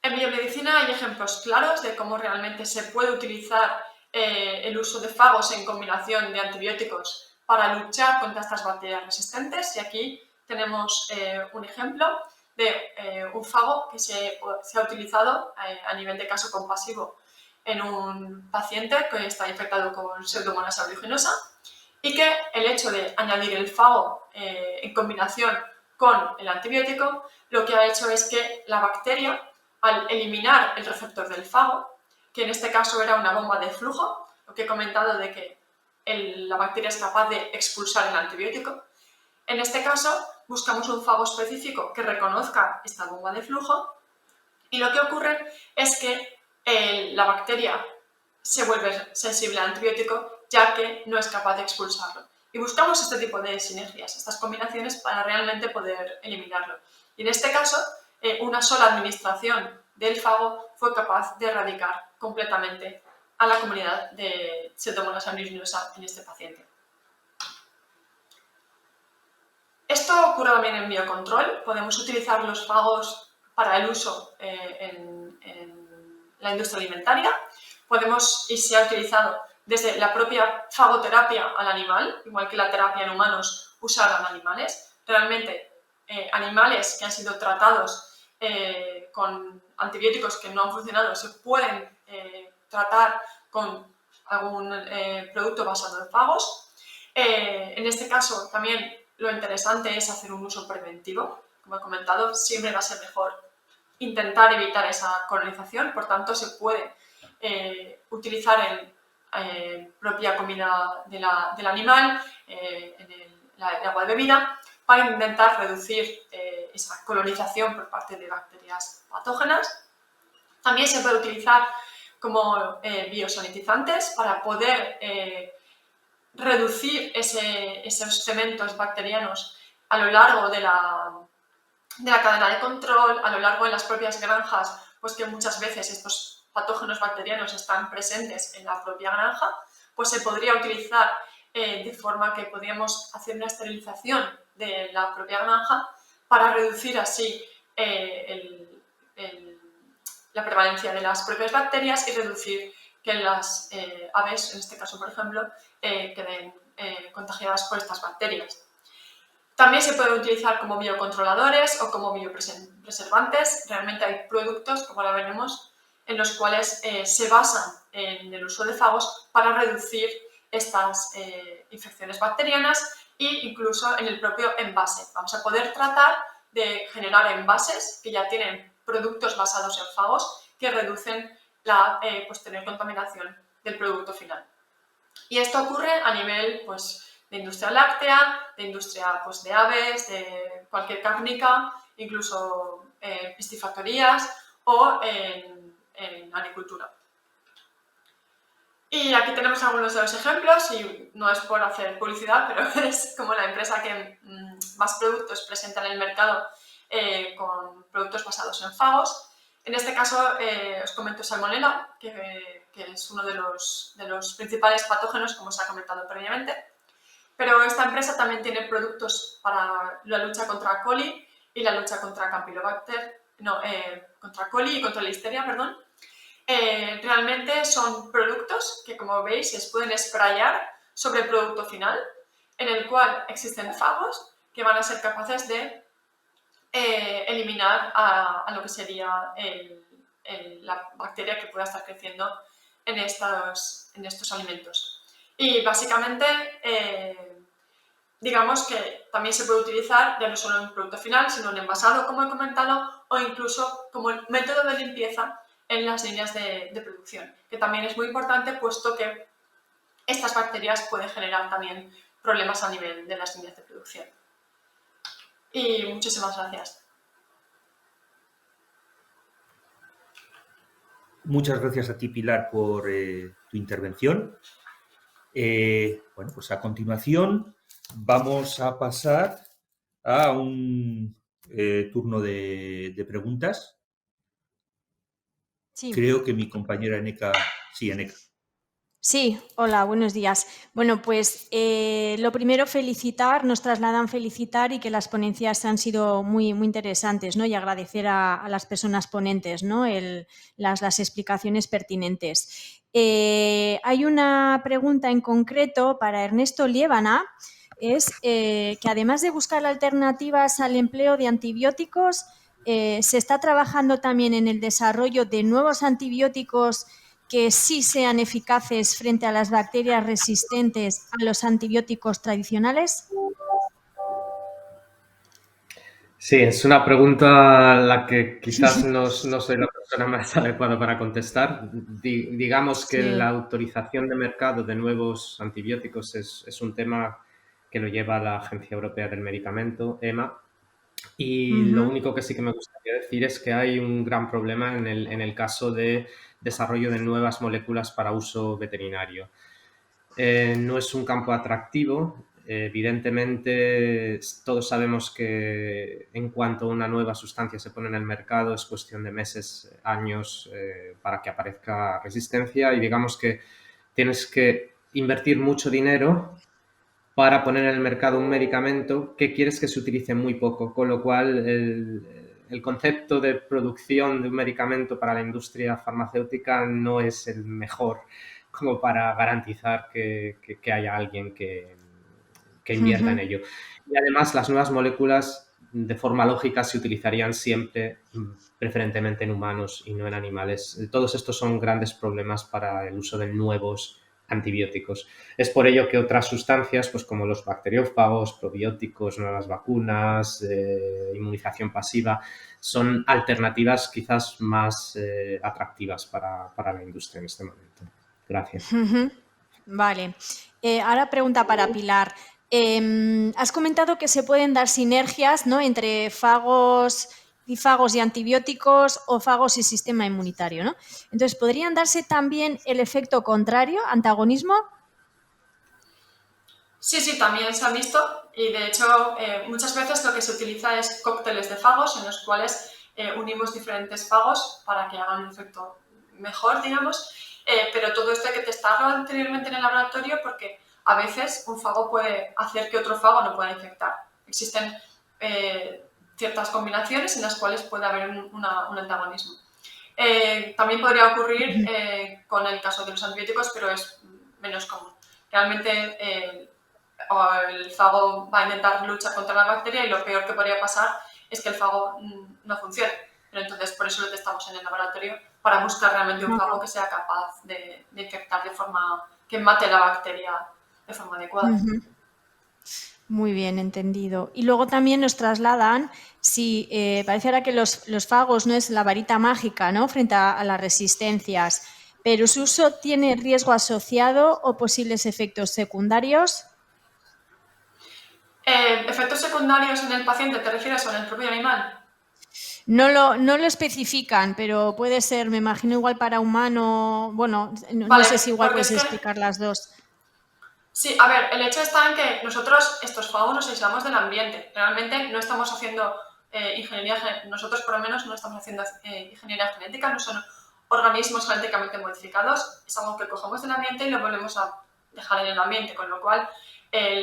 En biomedicina hay ejemplos claros de cómo realmente se puede utilizar el uso de fagos en combinación de antibióticos para luchar contra estas bacterias resistentes. Y aquí tenemos un ejemplo de un fago que se ha utilizado a nivel de caso compasivo en un paciente que está infectado con Pseudomonas aeruginosa y que el hecho de añadir el fago en combinación con el antibiótico lo que ha hecho es que la bacteria, al eliminar el receptor del fago, que en este caso era una bomba de flujo, lo que he comentado de que la bacteria es capaz de expulsar el antibiótico, en este caso buscamos un fago específico que reconozca esta bomba de flujo y lo que ocurre es que la bacteria se vuelve sensible al antibiótico ya que no es capaz de expulsarlo. Y buscamos este tipo de sinergias, estas combinaciones para realmente poder eliminarlo. Y en este caso, una sola administración del fago fue capaz de erradicar completamente a la comunidad de Pseudomonas aeruginosa en este paciente. Esto ocurre también en biocontrol. Podemos utilizar los fagos para el uso en la industria alimentaria. Y se ha utilizado desde la propia fagoterapia al animal, igual que la terapia en humanos, usar a animales. Realmente, animales que han sido tratados con antibióticos que no han funcionado se pueden tratar con algún producto basado en fagos. En este caso también lo interesante es hacer un uso preventivo. Como he comentado, siempre va a ser mejor intentar evitar esa colonización, por tanto se puede utilizar en propia comida del animal, en el agua de bebida, para intentar reducir esa colonización por parte de bacterias patógenas. También se puede utilizar como biosanitizantes para poder reducir esos cementos bacterianos a lo largo de la cadena de control, a lo largo de las propias granjas, pues que muchas veces estos patógenos bacterianos están presentes en la propia granja, pues se podría utilizar de forma que podríamos hacer una esterilización de la propia granja para reducir así la prevalencia de las propias bacterias y reducir que las aves, en este caso por ejemplo, queden contagiadas por estas bacterias. También se puede utilizar como biocontroladores o como biopreservantes. Realmente hay productos, como ahora veremos, en los cuales se basan en el uso de fagos para reducir estas infecciones bacterianas e incluso en el propio envase. Vamos a poder tratar de generar envases que ya tienen productos basados en fagos que reducen la posterior contaminación del producto final. Y esto ocurre a nivel de industria láctea, de industria de aves, de cualquier cárnica, incluso piscifactorías o en agricultura. Y aquí tenemos algunos de los ejemplos, y no es por hacer publicidad, pero es como la empresa que más productos presenta en el mercado con productos basados en fagos. En este caso os comento Salmonella, que es uno de los principales patógenos, como os ha comentado previamente. Pero esta empresa también tiene productos para la lucha contra coli y la lucha contra Campylobacter, contra coli y contra listeria, perdón. Realmente son productos que, como veis, se pueden sprayar sobre el producto final, en el cual existen fagos que van a ser capaces de eliminar a lo que sería la bacteria que pueda estar creciendo en estos alimentos. Y básicamente, digamos que también se puede utilizar ya no solo en un producto final, sino en envasado, como he comentado, o incluso como método de limpieza en las líneas de producción, que también es muy importante, puesto que estas bacterias pueden generar también problemas a nivel de las líneas de producción. Y muchísimas gracias. Muchas gracias a ti, Pilar, por tu intervención. Bueno, pues a continuación vamos a pasar a un turno de preguntas. Sí. Creo que mi compañera Eneka... Sí, Eneka. Sí, hola, buenos días. Bueno, pues lo primero nos trasladan felicitar y que las ponencias han sido muy interesantes, ¿no? Y agradecer a las personas ponentes, ¿no? Las explicaciones pertinentes. Hay una pregunta en concreto para Ernesto Liébana, es que además de buscar alternativas al empleo de antibióticos, se está trabajando también en el desarrollo de nuevos antibióticos que sí sean eficaces frente a las bacterias resistentes a los antibióticos tradicionales? Sí, es una pregunta a la que quizás no soy la persona más adecuada para contestar. Digamos que la autorización de mercado de nuevos antibióticos es un tema que lo lleva la Agencia Europea del Medicamento, EMA, y lo único que sí que me gustaría decir es que hay un gran problema en el caso de desarrollo de nuevas moléculas para uso veterinario. No es un campo atractivo. Evidentemente, todos sabemos que en cuanto una nueva sustancia se pone en el mercado es cuestión de meses, años para que aparezca resistencia, y digamos que tienes que invertir mucho dinero para poner en el mercado un medicamento que quieres que se utilice muy poco, con lo cual el concepto de producción de un medicamento para la industria farmacéutica no es el mejor como para garantizar que haya alguien que invierta en ello. Y además las nuevas moléculas de forma lógica se utilizarían siempre preferentemente en humanos y no en animales. Todos estos son grandes problemas para el uso de nuevos antibióticos. Es por ello que otras sustancias, pues como los bacteriófagos, probióticos, nuevas vacunas, inmunización pasiva, son alternativas quizás más atractivas para la industria en este momento. Gracias. Vale. Ahora pregunta para Pilar. Has comentado que se pueden dar sinergias, ¿no?, entre fagos y antibióticos o fagos y sistema inmunitario, ¿no? Entonces, ¿podrían darse también el efecto contrario, antagonismo? Sí, también se han visto y de hecho muchas veces lo que se utiliza es cócteles de fagos en los cuales unimos diferentes fagos para que hagan un efecto mejor, digamos, pero todo esto hay que testarlo anteriormente en el laboratorio porque a veces un fago puede hacer que otro fago no pueda infectar. Existen ciertas combinaciones en las cuales puede haber un antagonismo. También podría ocurrir con el caso de los antibióticos, pero es menos común. Realmente el fago va a intentar luchar contra la bacteria y lo peor que podría pasar es que el fago no funcione. Pero entonces por eso lo testamos en el laboratorio para buscar realmente un fago que sea capaz de infectar de forma que mate la bacteria de forma adecuada. Muy bien, entendido. Y luego también nos trasladan si parece ahora que los fagos no es la varita mágica, ¿no?, frente a las resistencias, pero su uso tiene riesgo asociado o posibles efectos secundarios. ¿Efectos secundarios en el paciente te refieres o en el propio animal? No lo especifican, pero puede ser, me imagino, igual para humano. Bueno, no sé si igual puedes explicar las dos. Sí, a ver, el hecho está en que nosotros estos fagos nos aislamos del ambiente. Realmente no estamos haciendo nosotros por lo menos no estamos haciendo ingeniería genética, no son organismos genéticamente modificados, es algo que cogemos del ambiente y lo volvemos a dejar en el ambiente, con lo cual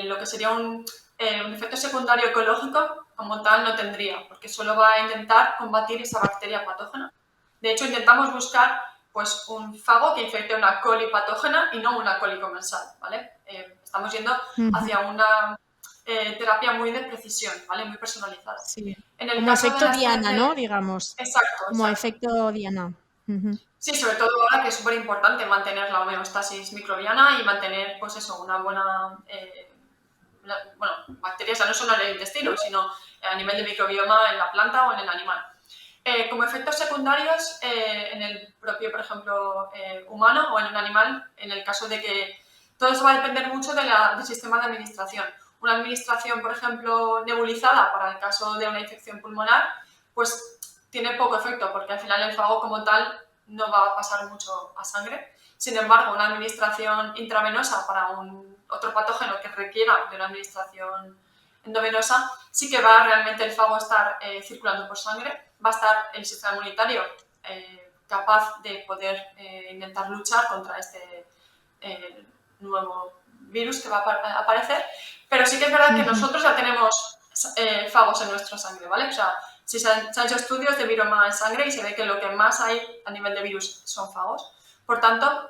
lo que sería un efecto secundario ecológico como tal no tendría, porque solo va a intentar combatir esa bacteria patógena. De hecho, intentamos buscar pues un fago que infecte una coli patógena y no una coli comensal, ¿vale? Estamos yendo hacia una terapia muy de precisión, ¿vale? Muy personalizada. Sí. En el como caso efecto de Diana, ¿no?, digamos. Exacto. Como efecto Diana. Sí, sobre todo ahora que es súper importante mantener la homeostasis microbiana y mantener, pues eso, una buena... bueno, bacterias ya no solo en el intestino, sino a nivel de microbioma en la planta o en el animal. Como efectos secundarios, en el propio, por ejemplo, humano o en un animal, en el caso de que todo eso va a depender mucho del sistema de administración. Una administración, por ejemplo, nebulizada para el caso de una infección pulmonar, pues tiene poco efecto porque al final el fago como tal no va a pasar mucho a sangre. Sin embargo, una administración intravenosa para otro patógeno que requiera de una administración endovenosa, sí que va realmente el fago a estar circulando por sangre, va a estar el sistema inmunitario capaz de poder intentar luchar contra este nuevo virus que va a aparecer, pero sí que es verdad que nosotros ya tenemos fagos en nuestra sangre, ¿vale? O sea, se han hecho estudios de viroma en sangre y se ve que lo que más hay a nivel de virus son fagos. Por tanto,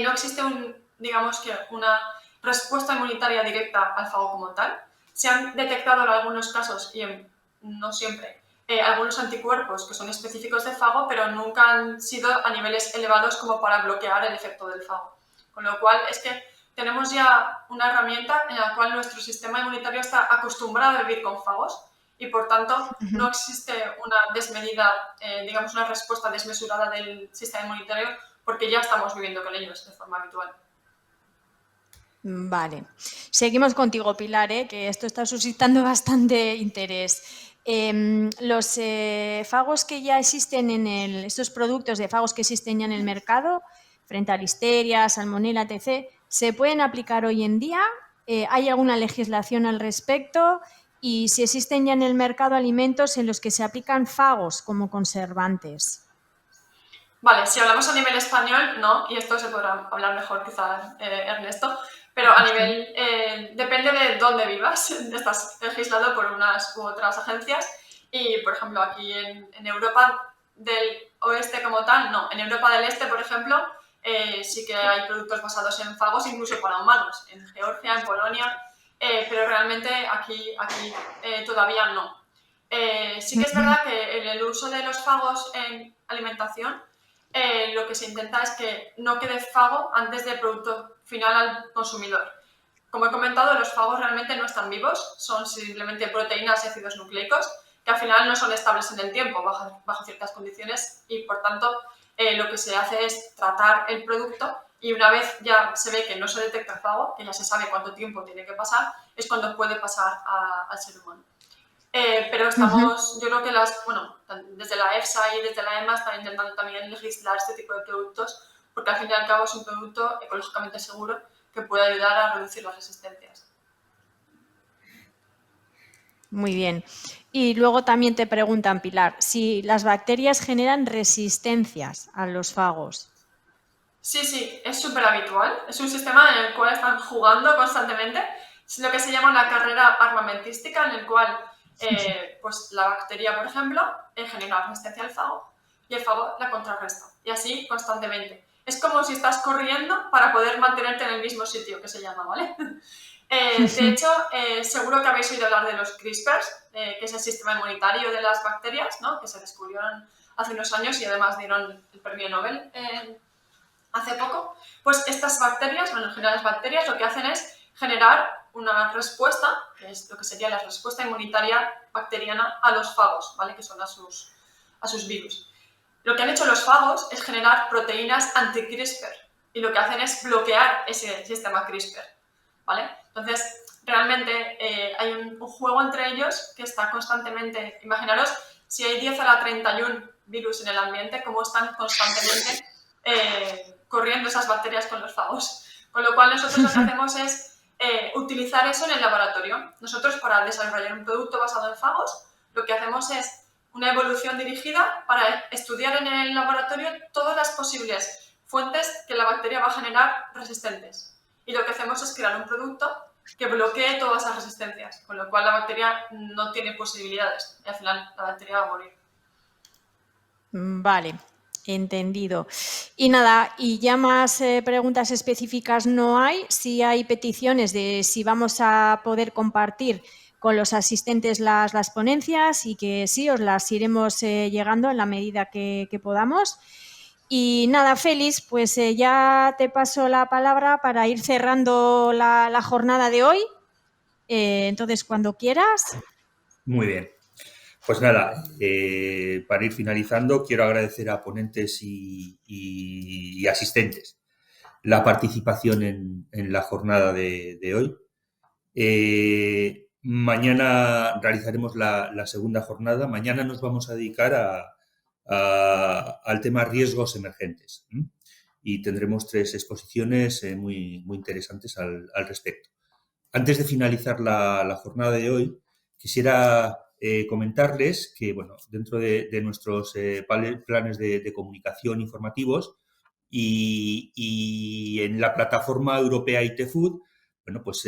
no existe digamos que una respuesta inmunitaria directa al fago como tal. Se han detectado en algunos casos, y no siempre, algunos anticuerpos que son específicos de fago, pero nunca han sido a niveles elevados como para bloquear el efecto del fago. Con lo cual es que tenemos ya una herramienta en la cual nuestro sistema inmunitario está acostumbrado a vivir con fagos y por tanto no existe una desmedida, digamos una respuesta desmesurada del sistema inmunitario porque ya estamos viviendo con ellos de forma habitual. Vale. Seguimos contigo, Pilar, que esto está suscitando bastante interés. Los fagos que ya existen estos productos de fagos que existen ya en el mercado, frente a listeria, salmonella, etc., ¿se pueden aplicar hoy en día? ¿Hay alguna legislación al respecto? Y si existen ya en el mercado alimentos en los que se aplican fagos como conservantes. Vale, si hablamos a nivel español, no, y esto se podrá hablar mejor quizás Ernesto, pero a nivel, depende de dónde vivas, estás legislado por unas u otras agencias y, por ejemplo, aquí en Europa del oeste como tal, no. En Europa del este, por ejemplo, sí que hay productos basados en fagos, incluso para humanos, en Georgia, en Polonia, pero realmente aquí todavía no. Sí que es verdad que en el uso de los fagos en alimentación, lo que se intenta es que no quede fago antes del producto final al consumidor. Como he comentado, los fagos realmente no están vivos, son simplemente proteínas y ácidos nucleicos que al final no son estables en el tiempo bajo ciertas condiciones y, por tanto, lo que se hace es tratar el producto y una vez ya se ve que no se detecta fago, que ya se sabe cuánto tiempo tiene que pasar, es cuando puede pasar al ser humano. Pero estamos, yo creo que desde la EFSA y desde la EMA están intentando también legislar este tipo de productos porque al fin y al cabo es un producto ecológicamente seguro que puede ayudar a reducir las resistencias. Muy bien. Y luego también te preguntan, Pilar, si las bacterias generan resistencias a los fagos. Sí, es súper habitual. Es un sistema en el cual están jugando constantemente. Es lo que se llama una carrera armamentística, en el cual pues la bacteria, por ejemplo, genera resistencia al fago y el fago la contrarresta. Y así constantemente. Es como si estás corriendo para poder mantenerte en el mismo sitio, que se llama, ¿vale? De hecho, seguro que habéis oído hablar de los CRISPRs, que es el sistema inmunitario de las bacterias, ¿no? Que se descubrieron hace unos años y además dieron el premio Nobel hace poco. Pues estas bacterias, bueno, en general las bacterias, lo que hacen es generar una respuesta, que es lo que sería la respuesta inmunitaria bacteriana a los fagos, ¿vale? Que son a sus virus. Lo que han hecho los fagos es generar proteínas anti-CRISPR y lo que hacen es bloquear ese sistema CRISPR, ¿vale? Entonces, realmente hay un juego entre ellos que está constantemente... Imaginaros si hay 10 a la 31 virus en el ambiente, cómo están constantemente corriendo esas bacterias con los fagos. Con lo cual, nosotros lo que hacemos es utilizar eso en el laboratorio. Nosotros, para desarrollar un producto basado en fagos, lo que hacemos es una evolución dirigida para estudiar en el laboratorio todas las posibles fuentes que la bacteria va a generar resistentes. Y lo que hacemos es crear un producto que bloquee todas esas resistencias, con lo cual la bacteria no tiene posibilidades y al final la bacteria va a morir. Vale, entendido. Y nada, y ya más preguntas específicas no hay. Sí hay peticiones de si vamos a poder compartir con los asistentes las ponencias y que sí, os las iremos llegando en la medida que podamos. Y nada, Félix, pues ya te paso la palabra para ir cerrando la jornada de hoy. Entonces, cuando quieras. Muy bien. Pues nada, para ir finalizando, quiero agradecer a ponentes y asistentes la participación en la jornada de hoy. Mañana realizaremos la segunda jornada. Mañana nos vamos a dedicar al tema riesgos emergentes y tendremos 3 exposiciones muy interesantes al respecto. Antes de finalizar la jornada de hoy, quisiera comentarles que, bueno, dentro de nuestros planes de comunicación informativos y en la plataforma europea IT-Food, bueno, pues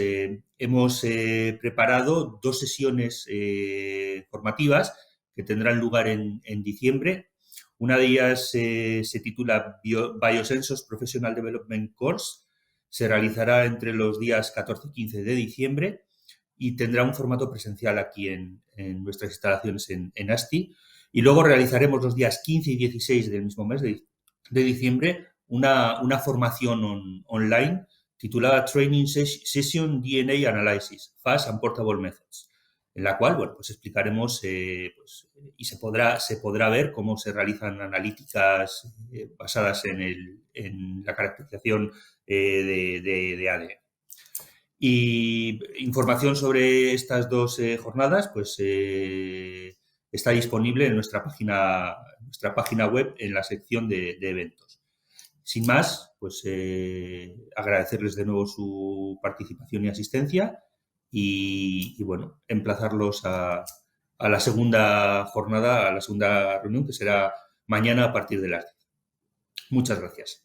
hemos preparado 2 sesiones formativas que tendrán lugar en diciembre. Una de ellas se titula Biosensos Professional Development Course. Se realizará entre los días 14 y 15 de diciembre y tendrá un formato presencial aquí en nuestras instalaciones en Asti. Y luego realizaremos los días 15 y 16 del mismo mes de diciembre una formación online titulada Training Session DNA Analysis, Fast and Portable Methods, en la cual, bueno, pues explicaremos y se podrá ver cómo se realizan analíticas basadas en la caracterización de ADN. Y información sobre estas 2 jornadas, pues está disponible en nuestra página web en la sección de eventos. Sin más, pues agradecerles de nuevo su participación y asistencia y bueno, emplazarlos a la segunda jornada, a la segunda reunión, que será mañana a partir de las 10. Muchas gracias.